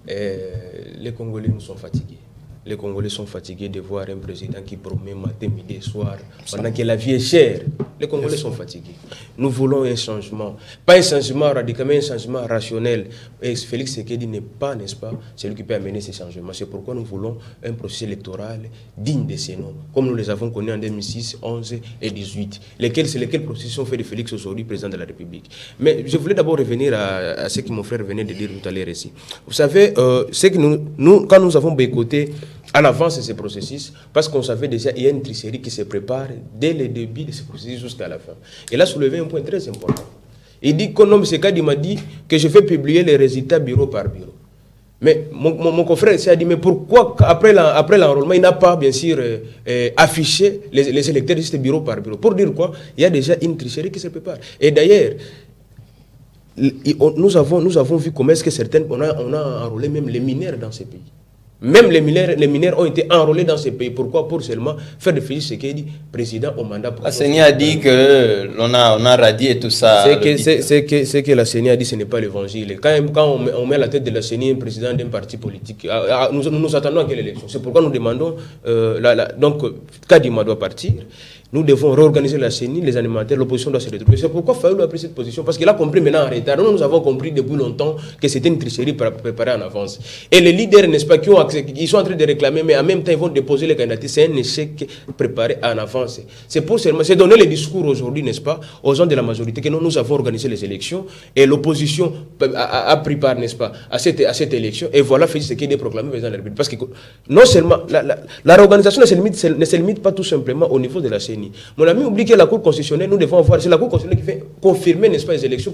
[SPEAKER 6] les Congolais nous sont fatigués. Les Congolais sont fatigués de voir un président qui promet matin, midi et soir, pendant que la vie est chère. Les Congolais sont fatigués. Nous voulons un changement. Pas un changement radical, mais un changement rationnel. Et Félix Tshisekedi n'est pas, n'est-ce pas, celui qui peut amener ces changements. C'est pourquoi nous voulons un processus électoral digne de ces noms, comme nous les avons connus en 2006, 11 et 18. C'est lesquels processus ont fait de Félix aujourd'hui président de la République. Mais je voulais d'abord revenir à ce que mon frère venait de dire tout à l'heure ici. Vous savez, c'est que nous, quand nous avons boycotté en avance ce processus, parce qu'on savait déjà qu'il y a une tricherie qui se prépare dès le début de ce processus jusqu'à la fin. Et là, soulevé un point très important. Il dit que M. Kadi m'a dit que je vais publier les résultats bureau par bureau. Mais mon confrère a dit, mais pourquoi après l'enrôlement, il n'a pas bien sûr affiché les électeurs juste bureau par bureau? Pour dire quoi? Il y a déjà une tricherie qui se prépare. Et d'ailleurs, nous avons vu comment est-ce que certaines, on a enrôlé même les mineurs dans ces pays. Même les mineurs ont été enrôlés dans ces pays. Pourquoi? Pour seulement faire de Félix Tshisekedi président au mandat.
[SPEAKER 5] La CENI a dit qu'on a radié tout ça.
[SPEAKER 6] C'est que la CENI a dit, ce n'est pas l'évangile. Quand on met à la tête de la CENI un président d'un parti politique, nous attendons à quelle élection? C'est pourquoi nous demandons, donc Kadima doit partir. nous devons réorganiser la CENI, les animateurs, l'opposition doit se retrouver. C'est pourquoi Fayoulou a pris cette position, parce qu'il a compris maintenant en retard. Nous avons compris depuis longtemps que c'était une tricherie préparée en avance. Et les leaders, n'est-ce pas, qui sont en train de réclamer, mais en même temps, ils vont déposer les candidatures. C'est un échec préparé en avance. C'est donner le discours aujourd'hui, n'est-ce pas, aux gens de la majorité, que nous avons organisé les élections, et l'opposition a pris part, n'est-ce pas, à cette élection, et voilà, Félix Tshisekedi est proclamé président de la République. Parce que non seulement, la réorganisation ne se limite pas tout simplement au niveau de la CENI. Mon ami oublie que la Cour constitutionnelle, nous devons voir, c'est la Cour constitutionnelle qui fait confirmer, n'est-ce pas, les élections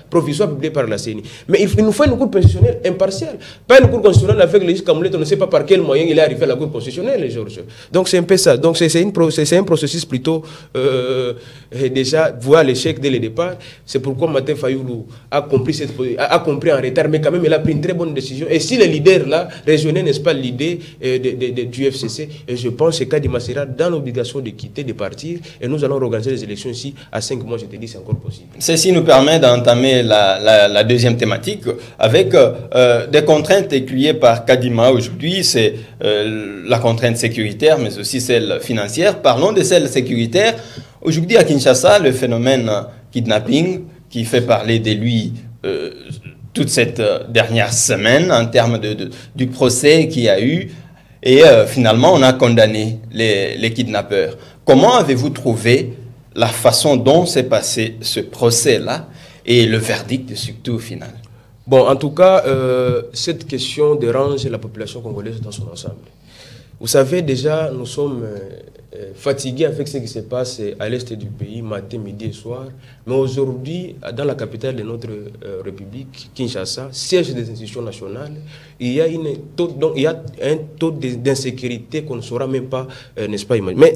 [SPEAKER 6] provisoires publiées par la CENI. Mais il nous faut une Cour constitutionnelle impartiale. Pas une Cour constitutionnelle avec les juges Kamoulet, on ne sait pas par quel moyen il est arrivé à la Cour constitutionnelle, Georges. Donc c'est un peu ça. Donc c'est un processus plutôt déjà voir l'échec dès le départ. C'est pourquoi Martin Fayoulou a compris en retard, mais quand même il a pris une très bonne décision. Et si les leaders là régionnaient, n'est-ce pas, l'idée du FCC, et je pense que Kadima sera dans l'obligation de quitter, de partir, et nous allons organiser les élections ici à 5 mois, je te dis, c'est encore possible.
[SPEAKER 5] Ceci nous permet d'entamer la deuxième thématique avec des contraintes écuyées par Kadima aujourd'hui. C'est la contrainte sécuritaire, mais aussi celle financière. Parlons de celle sécuritaire. Aujourd'hui à Kinshasa, le phénomène kidnapping qui fait parler de lui toute cette dernière semaine en termes du procès qu'il y a eu. Et finalement, on a condamné les kidnappeurs. Comment avez-vous trouvé la façon dont s'est passé ce procès-là et le verdict surtout au final?
[SPEAKER 6] Bon, en tout cas, cette question dérange la population congolaise dans son ensemble. Vous savez, déjà, nous sommes fatigués avec ce qui se passe à l'est du pays, matin, midi et soir. Mais aujourd'hui, dans la capitale de notre République, Kinshasa, siège des institutions nationales, il y a un taux d'insécurité qu'on ne saura même pas, n'est-ce pas, imaginer.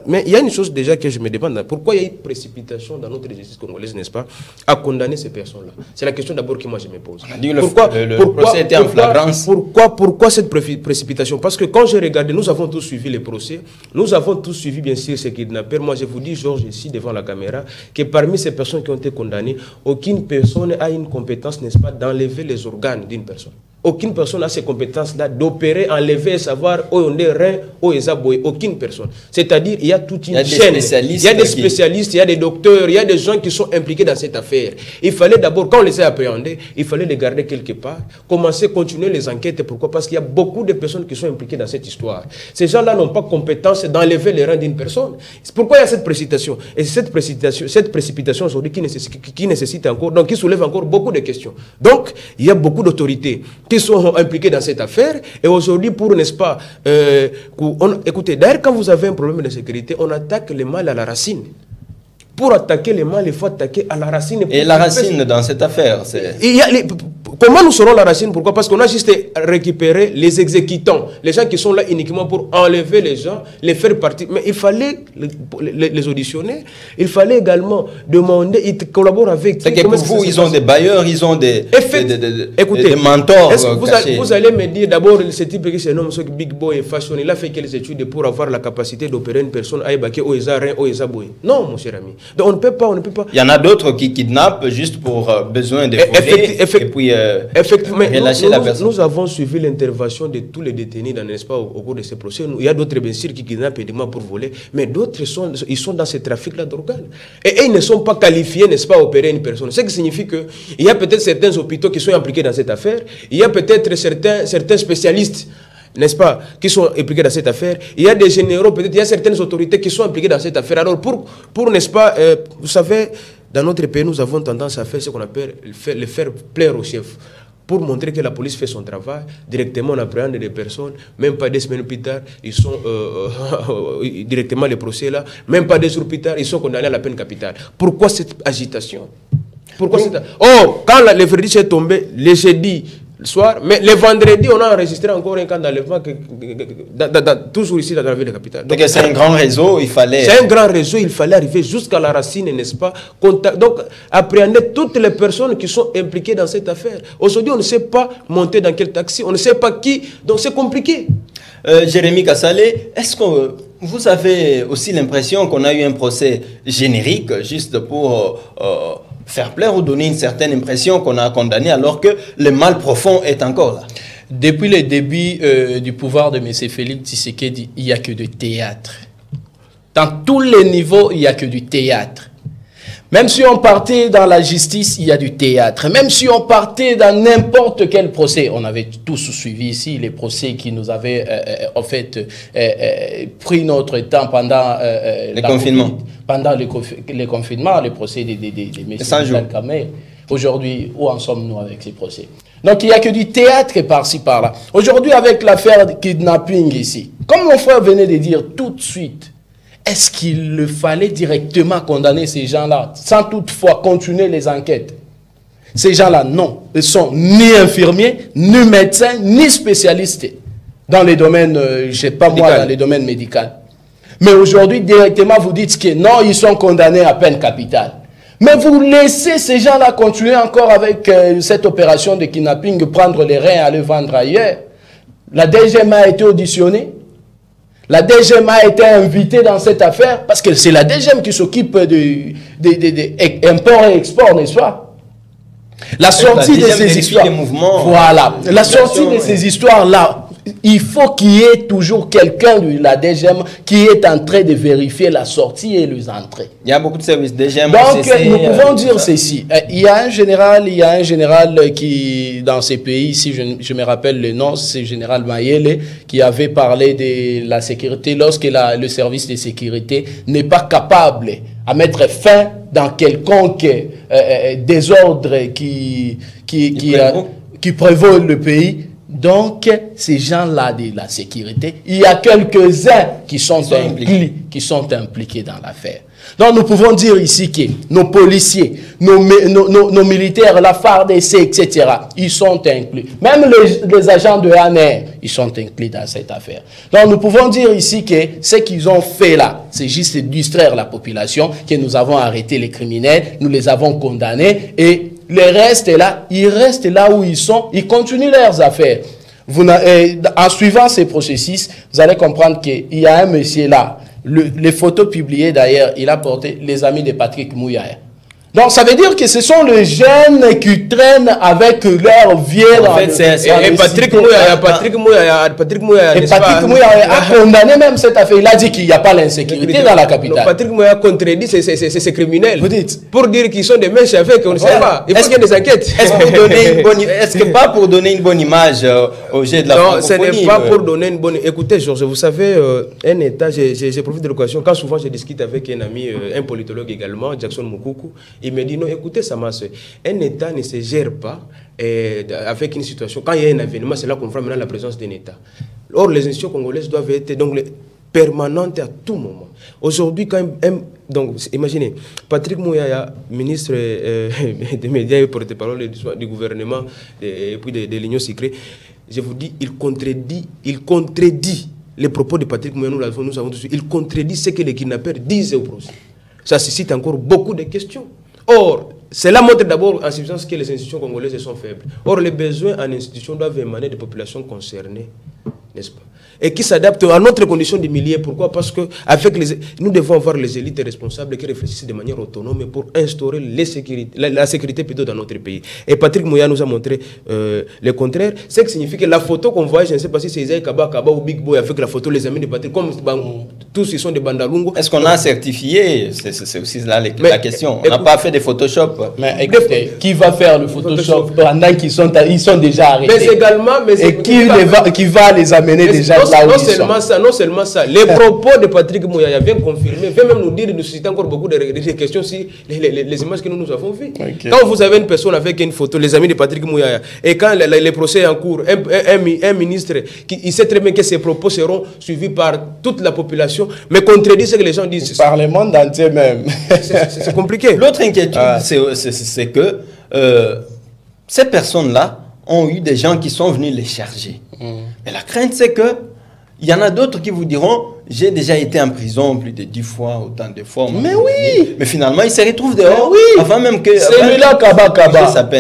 [SPEAKER 6] Mais il y a une chose déjà que je me demande, pourquoi il y a eu précipitation dans notre justice congolaise, n'est-ce pas, à condamner ces personnes-là? C'est la question d'abord que moi je me pose.
[SPEAKER 5] Pourquoi le procès était en flagrance?
[SPEAKER 6] Pourquoi cette précipitation? Parce que quand j'ai regardé, nous avons tous suivi les procès, nous avons tous suivi bien sûr ces kidnappeurs. Moi je vous dis, Georges, ici devant la caméra, que parmi ces personnes qui ont été condamnées, aucune personne a une compétence, n'est-ce pas, d'enlever les organes d'une personne. Aucune personne a ces compétences-là d'opérer, enlever, savoir où on est rein, où est aboyé. Aucune personne. C'est-à-dire, il y a toute une chaîne. Il y a des spécialistes, il y a des docteurs, il y a des gens qui sont impliqués dans cette affaire. Il fallait d'abord, quand on les a appréhendés, il fallait les garder quelque part, commencer, continuer les enquêtes. Pourquoi? Parce qu'il y a beaucoup de personnes qui sont impliquées dans cette histoire. Ces gens-là n'ont pas compétence d'enlever les reins d'une personne. Pourquoi il y a cette précipitation? Et cette précipitation aujourd'hui qui nécessite encore, donc qui soulève encore beaucoup de questions. Donc, il y a beaucoup d'autorités qui sont impliqués dans cette affaire. Et aujourd'hui, pour, n'est-ce pas, écoutez, d'ailleurs, quand vous avez un problème de sécurité, on attaque le mal à la racine. Pour attaquer le mal, il faut attaquer à la racine.
[SPEAKER 5] Et la racine dans cette affaire, c'est...
[SPEAKER 6] Comment nous serons la racine? Pourquoi? Parce qu'on a juste récupéré les exécutants, les gens qui sont là uniquement pour enlever les gens, les faire partir. Mais il fallait les auditionner, il fallait également demander, ils collaborent avec...
[SPEAKER 5] C'est que pour vous, ils ont des bailleurs, ils ont des mentors.
[SPEAKER 6] Vous allez me dire, d'abord, ce type qui se nomme Big Boy Fashion, il a fait quelles études pour avoir la capacité d'opérer une personne à Ebake, Oeza, Oeza Boy? Non, mon cher ami. Donc on ne peut pas.
[SPEAKER 5] Il y en a d'autres qui kidnappent juste pour besoin de fouiller et puis relâcher la personne.
[SPEAKER 6] Nous avons suivi l'intervention de tous les détenus, n'est-ce pas, au cours de ces procès. Il y a d'autres bien sûr qui kidnappent uniquement pour voler, mais d'autres ils sont dans ce trafic-là d'organes. Et ils ne sont pas qualifiés, n'est-ce pas, à opérer une personne. Ce qui signifie qu'il y a peut-être certains hôpitaux qui sont impliqués dans cette affaire, il y a peut-être certains spécialistes, n'est-ce pas, qui sont impliqués dans cette affaire. Il y a des généraux, peut-être, il y a certaines autorités qui sont impliquées dans cette affaire. Alors, pour n'est-ce pas, vous savez, dans notre pays, nous avons tendance à faire ce qu'on appelle le faire plaire au chef. Pour montrer que la police fait son travail, directement on appréhende des personnes, même pas des semaines plus tard, ils sont directement les procès là, même pas des jours plus tard, ils sont condamnés à la peine capitale. Pourquoi cette agitation? Pourquoi cette... Oh, quand le verdict est tombé, le jeudi soir, mais le vendredi, on a enregistré encore un cas d'enlèvement toujours ici dans la ville de la capitale.
[SPEAKER 5] Donc c'est un grand réseau, il fallait...
[SPEAKER 6] C'est un grand réseau, il fallait arriver jusqu'à la racine, n'est-ce pas? Donc, appréhender toutes les personnes qui sont impliquées dans cette affaire. Aujourd'hui, on ne sait pas monter dans quel taxi, on ne sait pas qui, donc c'est compliqué.
[SPEAKER 5] Jérémy Kassalé, est-ce que vous avez aussi l'impression qu'on a eu un procès générique, juste pour... faire plaire ou donner une certaine impression qu'on a condamné alors que le mal profond est encore là?
[SPEAKER 7] Depuis le début du pouvoir de M. Félix Tshisekedi, il n'y a que de théâtre. Dans tous les niveaux, il n'y a que du théâtre. Même si on partait dans la justice, il y a du théâtre. Même si on partait dans n'importe quel procès, on avait tous suivi ici les procès qui nous avaient en fait pris notre temps pendant
[SPEAKER 5] les confinements.
[SPEAKER 7] Pendant les confinements, les procès des messieurs Kamel. Aujourd'hui, où en sommes-nous avec ces procès? Donc il n'y a que du théâtre par-ci par-là. Aujourd'hui, avec l'affaire de kidnapping ici, comme mon frère venait de dire tout de suite, est-ce qu'il fallait directement condamner ces gens-là, sans toutefois continuer les enquêtes? Ces gens-là, non. Ils ne sont ni infirmiers, ni médecins, ni spécialistes dans les domaines, je ne sais pas moi, dans les domaines médicaux. Mais aujourd'hui, directement, vous dites que non, ils sont condamnés à peine capitale. Mais vous laissez ces gens-là continuer encore avec cette opération de kidnapping, prendre les reins et aller vendre ailleurs. La DGM a été auditionnée. La DGM a été invitée dans cette affaire parce que c'est la DGM qui s'occupe de import et export, n'est-ce pas? La sortie de ces histoires. Voilà. La sortie de ces histoires-là, il faut qu'il y ait toujours quelqu'un de la DGM qui est en train de vérifier la sortie et les entrées.
[SPEAKER 5] Il y a beaucoup de services DGM.
[SPEAKER 7] Donc, nous pouvons dire ceci. Il y a un général qui, dans ces pays, si je me rappelle le nom, c'est le général Mayele, qui avait parlé de la sécurité lorsque le service de sécurité n'est pas capable à mettre fin dans quelconque désordre qui prévaut le pays. Donc, ces gens-là de la sécurité, il y a quelques-uns qui sont impliqués dans l'affaire. Donc, nous pouvons dire ici que nos policiers, nos militaires, la FARDC, etc., ils sont inclus. Même les agents de ANR, ils sont inclus dans cette affaire. Donc, nous pouvons dire ici que ce qu'ils ont fait là, c'est juste distraire la population, que nous avons arrêté les criminels, nous les avons condamnés et les restes là, ils restent là où ils sont, ils continuent leurs affaires. En suivant ces processus, vous allez comprendre qu'il y a un monsieur là, les photos publiées d'ailleurs, il a porté les amis de Patrick Mouyaya. Donc ça veut dire que ce sont les jeunes qui traînent avec leur vieux.
[SPEAKER 6] En fait, et Patrick Mouyaya
[SPEAKER 7] a condamné même cette affaire. Il a dit qu'il n'y a pas l'insécurité dans la capitale.
[SPEAKER 6] Patrick Mouyaya contredit ces criminels.
[SPEAKER 7] Vous dites
[SPEAKER 6] pour dire qu'ils sont des mèches avec, on ne sait pas. Il faut qu'il y ait des enquêtes.
[SPEAKER 5] Est-ce que pas pour donner une bonne image au jet de la francophonie?
[SPEAKER 6] Non, ce n'est pas pour donner une bonne. Écoutez, Georges, vous savez, un État, j'ai profité de l'occasion, quand souvent je discute avec un ami, un politologue également, Jackson Moukoukou, il me dit non, écoutez, ça m'a fait. Un État ne se gère pas avec une situation. Quand il y a un événement, c'est là qu'on voit maintenant la présence d'un État. Or, les institutions congolaises doivent être donc permanentes à tout moment. Aujourd'hui, quand même, donc, imaginez, Patrick Mouyaya, ministre des médias et porte-parole du gouvernement et puis de l'Union secrète, je vous dis, il contredit les propos de Patrick Mouyaya, nous avons tous, il contredit ce que les kidnappeurs disent au procès. Ça suscite encore beaucoup de questions. Or, cela montre d'abord en substance que les institutions congolaises sont faibles. Or, les besoins en institutions doivent émaner des populations concernées, n'est-ce pas? Et qui s'adaptent à notre condition de milliers. Pourquoi? Parce que nous devons avoir les élites responsables qui réfléchissent de manière autonome pour instaurer la sécurité plutôt dans notre pays. Et Patrick Mouyaya nous a montré le contraire. Ce qui signifie que la photo qu'on voit, je ne sais pas si c'est Isaïe Kaba ou Big Boy avec la photo, les amis de Patrick, comme tous ils sont des Bandalungo.
[SPEAKER 5] Est-ce qu'on a certifié? C'est aussi là la question. On n'a pas fait de Photoshop.
[SPEAKER 7] Mais écoutez, qui va faire le Photoshop pendant qu'ils sont déjà arrêtés?
[SPEAKER 6] Mais également,
[SPEAKER 7] qui va les amener déjà là où ils sont?
[SPEAKER 6] Non seulement ça, les propos de Patrick Mouyaya viennent confirmer, viennent même nous dire, nous susciter encore beaucoup de questions sur les images que nous avons vues. Okay. Quand vous avez une personne avec une photo, les amis de Patrick Mouyaya, et quand les procès en cours, un ministre, il sait très bien que ses propos seront suivis par toute la population, mais contredit ce que les gens disent.
[SPEAKER 7] Par le monde entier même.
[SPEAKER 6] C'est compliqué.
[SPEAKER 5] L'autre inquiétude, c'est que ces personnes-là ont eu des gens qui sont venus les charger. Et la crainte, c'est que il y en a d'autres qui vous diront, j'ai déjà été en prison plus de 10 fois, autant de fois.
[SPEAKER 7] Mais oui.
[SPEAKER 5] Mais finalement, il se retrouve dehors.
[SPEAKER 7] Oui.
[SPEAKER 5] Avant même que...
[SPEAKER 7] Celui-là, Kaba.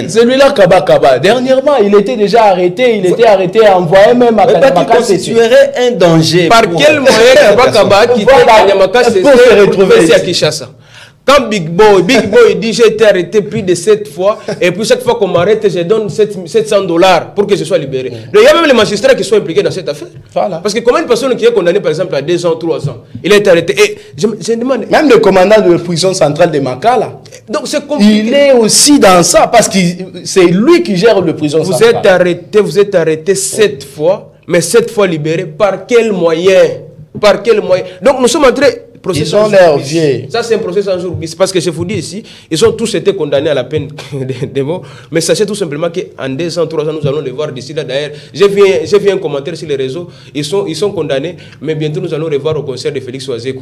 [SPEAKER 7] Celui-là, Kaba. Dernièrement, il était déjà arrêté. Il était arrêté, envoyé même à
[SPEAKER 5] Kanyamaka. Il constituerait un danger.
[SPEAKER 6] Par quel moyen Kaba quitter Kanyamaka pour se retrouver ici à Kinshasa? Quand Big Boy dit j'ai été arrêté plus de 7 fois, et puis chaque fois qu'on m'arrête, je donne $700 pour que je sois libéré. Il y a même les magistrats qui sont impliqués dans cette affaire. Voilà. Parce que combien de personnes qui est condamné par exemple à 2 ans, 3 ans, il a été arrêté. Et je demande.
[SPEAKER 7] Même le commandant de la prison centrale de Makala.
[SPEAKER 6] Donc c'est compliqué.
[SPEAKER 7] Il est aussi dans ça parce que c'est lui qui gère le prison centrale.
[SPEAKER 6] Vous êtes arrêté 7 fois, mais 7 fois libéré. Par quel moyen? Par quel moyen? Donc nous sommes en train.
[SPEAKER 7] Ils ont l'air vieux.
[SPEAKER 6] Ça, c'est un procès sans jour. Parce que je vous dis ici, ils ont tous été condamnés à la peine de mort. Mais sachez tout simplement qu'en 2 ans, 3 ans, nous allons les voir d'ici là. D'ailleurs, j'ai vu un commentaire sur les réseaux. Ils sont condamnés, mais bientôt nous allons revoir au concert de Félix Oisé.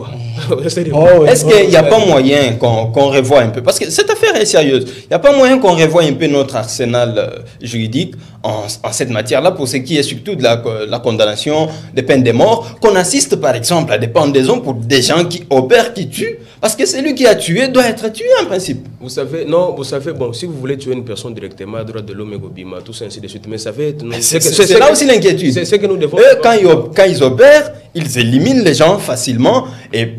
[SPEAKER 5] Est-ce qu'il n'y a pas moyen qu'on revoie un peu? Parce que cette affaire est sérieuse. Il n'y a pas moyen qu'on revoie un peu notre arsenal juridique en cette matière-là, pour ce qui est surtout de la condamnation des peines de mort, qu'on assiste par exemple à des pendaisons pour des gens qui opère, qui tue, parce que celui qui a tué doit être tué en principe.
[SPEAKER 6] Vous savez, bon, si vous voulez tuer une personne directement à droite de l'homme et Gobima, tout ça ainsi de suite, mais ça fait...
[SPEAKER 5] C'est là aussi l'inquiétude.
[SPEAKER 6] C'est ce que nous devons...
[SPEAKER 5] Quand ils opèrent, ils éliminent les gens facilement, et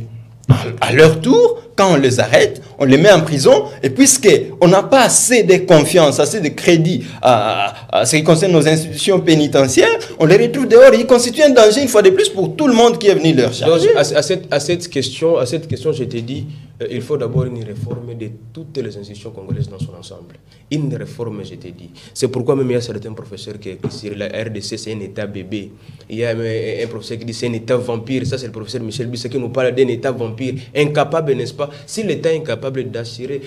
[SPEAKER 5] à leur tour, quand on les arrête, on les met en prison, et puisqu'on n'a pas assez de confiance, assez de crédit à ce qui concerne nos institutions pénitentiaires, on les retrouve dehors, et ils constituent un danger une fois de plus pour tout le monde qui est venu leur charger.
[SPEAKER 6] Donc, à cette question, je t'ai dit, il faut d'abord une réforme de toutes les institutions congolaises dans son ensemble. Une réforme, je t'ai dit. C'est pourquoi même il y a certains professeurs qui disent que la RDC c'est un état bébé. Il y a un professeur qui dit que c'est un état vampire. Ça c'est le professeur Michel Bissé qui nous parle d'un état vampire. Incapable, n'est-ce pas? Si l'État est incapable d'assurer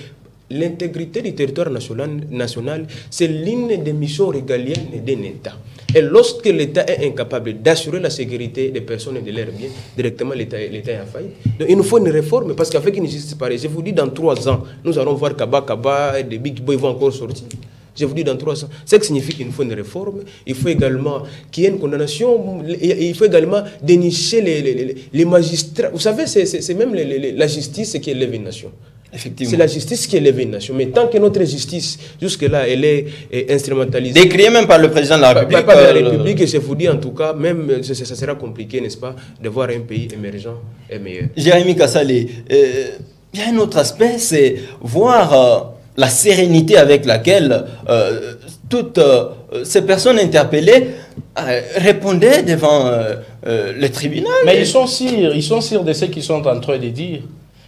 [SPEAKER 6] l'intégrité du territoire national, c'est l'une des missions régaliennes d'un État. Et lorsque l'État est incapable d'assurer la sécurité des personnes et de leurs biens, directement l'État est en faillite. Donc il nous faut une réforme, parce qu'avec une justice pareille, je vous dis dans 3 ans, nous allons voir Kaba et des Big Boys vont encore sortir. Je vous dis dans 3 ans. Ce qui signifie qu'il nous faut une réforme. Il faut également qu'il y ait une condamnation. Il faut également dénicher les magistrats. Vous savez, c'est même la justice qui élève une nation. C'est la justice qui élève une nation. Mais tant que notre justice, jusque-là, elle est instrumentalisée.
[SPEAKER 5] Décriée même par le président de la République.
[SPEAKER 6] Par la République, je vous dis en tout cas, même ça sera compliqué, n'est-ce pas, de voir un pays émergent et meilleur.
[SPEAKER 5] Jérémy Kassalé, il y a un autre aspect, c'est voir la sérénité avec laquelle toutes ces personnes interpellées répondaient devant le tribunal.
[SPEAKER 7] Mais ils sont sûrs de ce qu'ils sont en train de dire.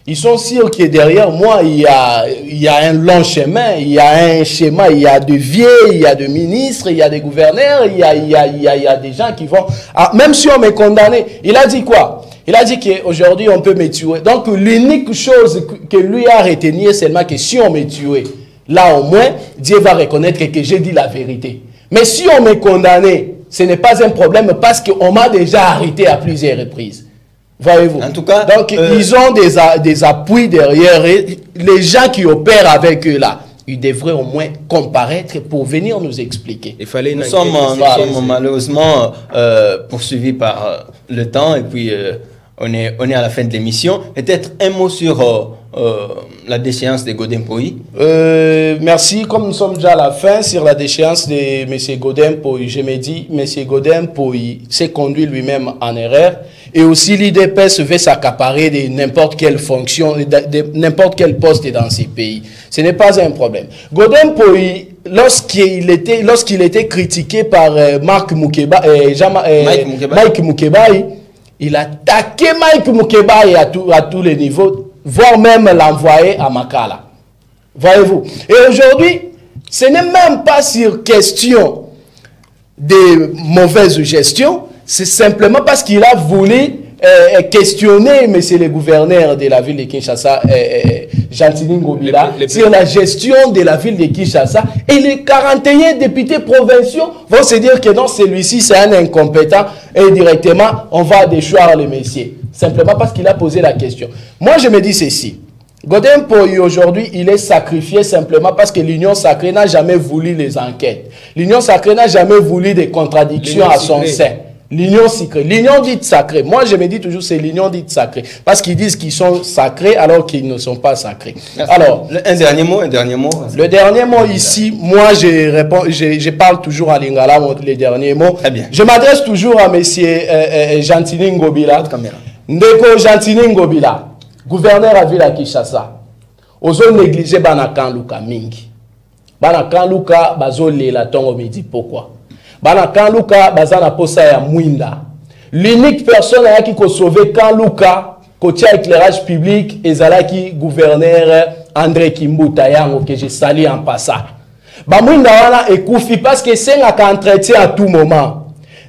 [SPEAKER 7] Ils sont sûrs que derrière moi, il y a un long chemin, il y a un schéma, il y a de vieux, il y a de ministres, il y a des gouverneurs, il y a des gens qui vont... Ah, même si on m'est condamné, il a dit quoi? Il a dit qu'aujourd'hui, on peut me tuer. Donc, l'unique chose que lui a retenu, c'est seulement que si on me tuait, là au moins, Dieu va reconnaître que j'ai dit la vérité. Mais si on m'est condamné, ce n'est pas un problème parce qu'on m'a déjà arrêté à plusieurs reprises. Voyez-vous.
[SPEAKER 5] En tout cas,
[SPEAKER 7] donc, ils ont des appuis derrière. Et les gens qui opèrent avec eux là, ils devraient au moins comparaître pour venir nous expliquer.
[SPEAKER 5] Nous sommes malheureusement poursuivis par le temps, et puis on est à la fin de l'émission. Peut-être un mot sur la déchéance de Godin Poyi.
[SPEAKER 7] Merci. Comme nous sommes déjà à la fin sur la déchéance de M. Godin Poyi, je me dis, M. Godin Poyi s'est conduit lui-même en erreur. Et aussi, l'IDPS veut s'accaparer de n'importe quelle fonction, de n'importe quel poste dans ces pays. Ce n'est pas un problème. Godin Poyi, lorsqu'il était critiqué par Mike Mukebai, il a attaqué Mike Mukebai à tous les niveaux, voire même l'envoyer à Makala. Voyez-vous. Et aujourd'hui, ce n'est même pas sur question de mauvaise gestion, c'est simplement parce qu'il a voulu questionner monsieur le gouverneur de la ville de Kinshasa, Gentili Ngobila, sur la gestion de la ville de Kinshasa. Et les 41 députés provinciaux vont se dire que non, celui-ci c'est un incompétent et directement on va déchoir le messieurs. Simplement parce qu'il a posé la question. Moi je me dis ceci. Godin Poyi aujourd'hui, il est sacrifié simplement parce que l'Union sacrée n'a jamais voulu les enquêtes. L'Union sacrée n'a jamais voulu des contradictions à son sein. L'union sacrée. L'union dite sacrée. Moi, je me dis toujours, c'est l'union dite sacrée. Parce qu'ils disent qu'ils sont sacrés alors qu'ils ne sont pas sacrés.
[SPEAKER 5] Merci.
[SPEAKER 7] Alors,
[SPEAKER 5] un dernier mot.
[SPEAKER 7] Le dernier mot ici, moi, je parle toujours à Lingala, les derniers mots.
[SPEAKER 5] Très bien.
[SPEAKER 7] Je m'adresse toujours à monsieur Gentili Ngobila. Ndeko Gentili Ngobila, gouverneur à ville à Kinshasa. ozo négliger bana kanluka mingi. Bana kanluka bazo lela tongo midi pourquoi? Bana kanluka bazana posa ya mwinda. L'unique personne qui ko sauver kanluka côté éclairage public ezalaki gouverneur André Kimbuta yango que je salue en passant. Ba mwinda wana ekufi parce que c'est un entretien à tout moment.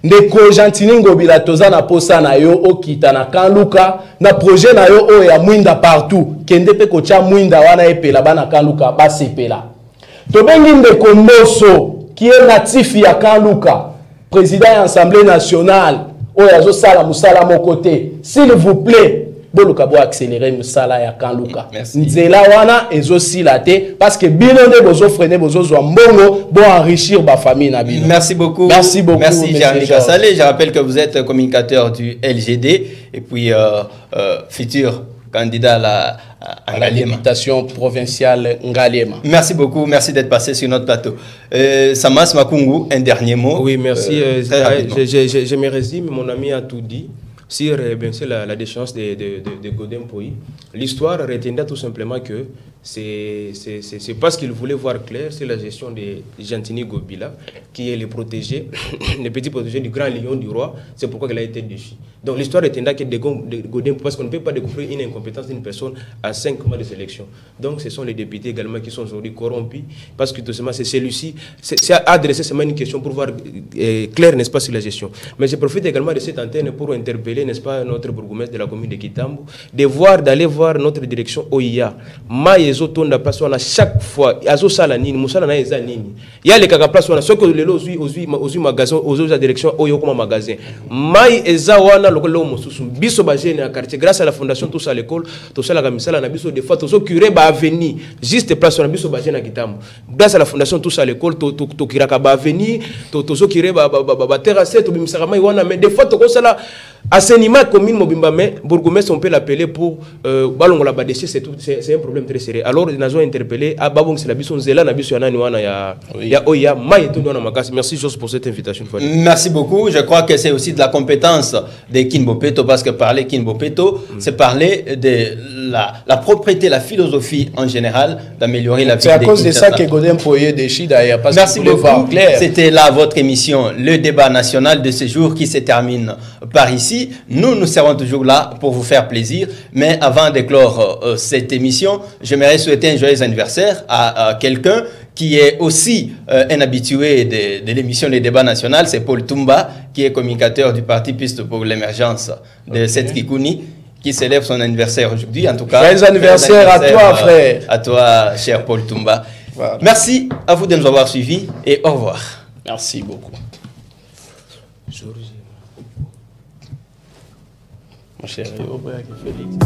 [SPEAKER 7] Ndeko Gentini Ngobila toza na posa na yo okita na kanluka na projet na yo o ya mwinda partout kende pe kocha mwinda wana epela bana kanluka basepela tobengi Ndeko Mboso qui est natif ya kanluka président de l'Assemblée nationale o ya zo sala musala mon côté s'il vous plaît boluka bo accélérer musala ya kanluka nzela wana ezo silate parce que bino nde bozo freiner bozo zo mbongo bo enrichir ba famille na bino.
[SPEAKER 5] Merci beaucoup.
[SPEAKER 7] Merci beaucoup.
[SPEAKER 5] Merci Jean-Luc Salé. Je rappelle que vous êtes communicateur du LGD et puis futur candidat à la députation provinciale Ngaliema. Merci beaucoup, merci d'être passé sur notre plateau. Samas Makungu, un dernier mot.
[SPEAKER 6] Oui, merci. Je me résume, mon ami a tout dit. Sur la déchéance de Godin Poyi, l'histoire retiendra tout simplement que c'est parce qu'il voulait voir clair, c'est la gestion de Gentini Ngobila, qui est le protégé, le petit protégé du grand lion du roi, c'est pourquoi il a été déchu. Donc l'histoire retiendra que de Godin, parce qu'on ne peut pas découvrir une incompétence d'une personne à 5 mois de sélection. Donc ce sont les députés également qui sont aujourd'hui corrompus, parce que tout simplement c'est celui-ci, c'est adresser seulement une question pour voir clair, n'est-ce pas, sur la gestion. Mais je profite également de cette antenne pour interpeller, n'est-ce pas, notre bourgmestre de la commune de Kitambo, d'aller voir notre direction OIA. Maïezo tonda place on a chaque fois, azo sala nini, musala na eza nini. Il y a les kaka place on a ce que les aux magasin, aux directions OIA comme magasin. Maï eza wana lokolo mosusu biso ba jeune à quartier grâce à la fondation tous à l'école, tous à la camisala na biso des fois tous au curé ba avenir, juste place on a biso ba jeune à Kitambo. Grâce à la fondation tous à l'école, to kiraka ba avenir, tous au curé ba terrasse, to bimisaka mai wana mais des fois to kosala assainissement commune mobimba mais bourgmestre on peut l'appeler pour balongola ba déchet, c'est un problème très sérieux. Alors nous avons interpellé à babong c'est la biso nzela na biso yana ni wana ya oya mai to na makasi. Merci Jos pour cette invitation.
[SPEAKER 5] Merci beaucoup. Je crois que c'est aussi de la compétence de Kinbopeto, parce que parler Kinbopeto c'est parler de la propriété, la philosophie en général d'améliorer la vie.
[SPEAKER 7] C'est à cause de ça que Godin Poye déchire d'ailleurs.
[SPEAKER 5] Merci beaucoup. C'était là votre émission, le débat national de ce jour qui se termine par ici. Nous serons toujours là pour vous faire plaisir. Mais avant de clore cette émission, j'aimerais souhaiter un joyeux anniversaire à quelqu'un qui est aussi un habitué de l'émission Les Débats Nationaux, c'est Paul Toumba, qui est communicateur du Parti Piste pour l'émergence de cette Kikouni, qui célèbre son anniversaire aujourd'hui. En tout cas,
[SPEAKER 7] joyeux anniversaire à toi, frère.
[SPEAKER 5] À toi, cher Paul Toumba. Voilà. Merci à vous de nous avoir suivis et au revoir.
[SPEAKER 7] Merci beaucoup. Mon cher Félix.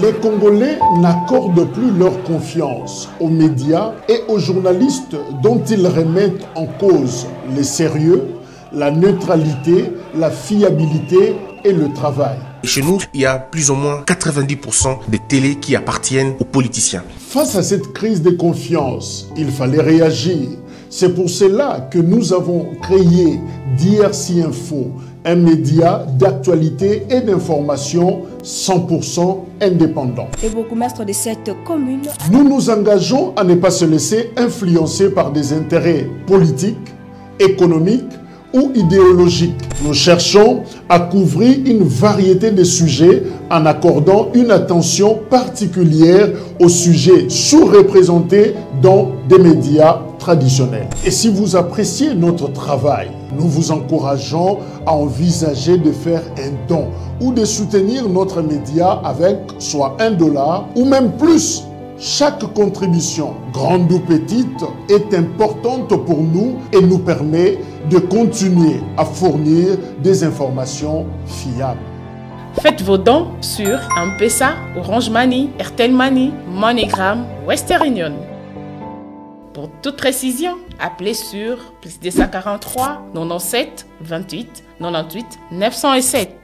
[SPEAKER 1] Les Congolais n'accordent plus leur confiance aux médias et aux journalistes dont ils remettent en cause le sérieux, la neutralité, la fiabilité et le travail.
[SPEAKER 2] Chez nous, il y a plus ou moins 90% des télés qui appartiennent aux politiciens.
[SPEAKER 1] Face à cette crise de confiance, il fallait réagir. C'est pour cela que nous avons créé DRC Info, un média d'actualité et d'information 100% indépendant.
[SPEAKER 3] Et bourgmestre de cette commune,
[SPEAKER 1] nous nous engageons à ne pas se laisser influencer par des intérêts politiques, économiques ou idéologiques. Nous cherchons à couvrir une variété de sujets en accordant une attention particulière aux sujets sous-représentés dans des médias traditionnels. Et si vous appréciez notre travail, nous vous encourageons à envisager de faire un don ou de soutenir notre média avec soit $1 ou même plus Chaque contribution, grande ou petite, est importante pour nous et nous permet de continuer à fournir des informations fiables.
[SPEAKER 4] Faites vos dons sur M-Pesa, Orange Money, Airtel Money, MoneyGram, Western Union. Pour toute précision, appelez sur +243 97 28 98 907.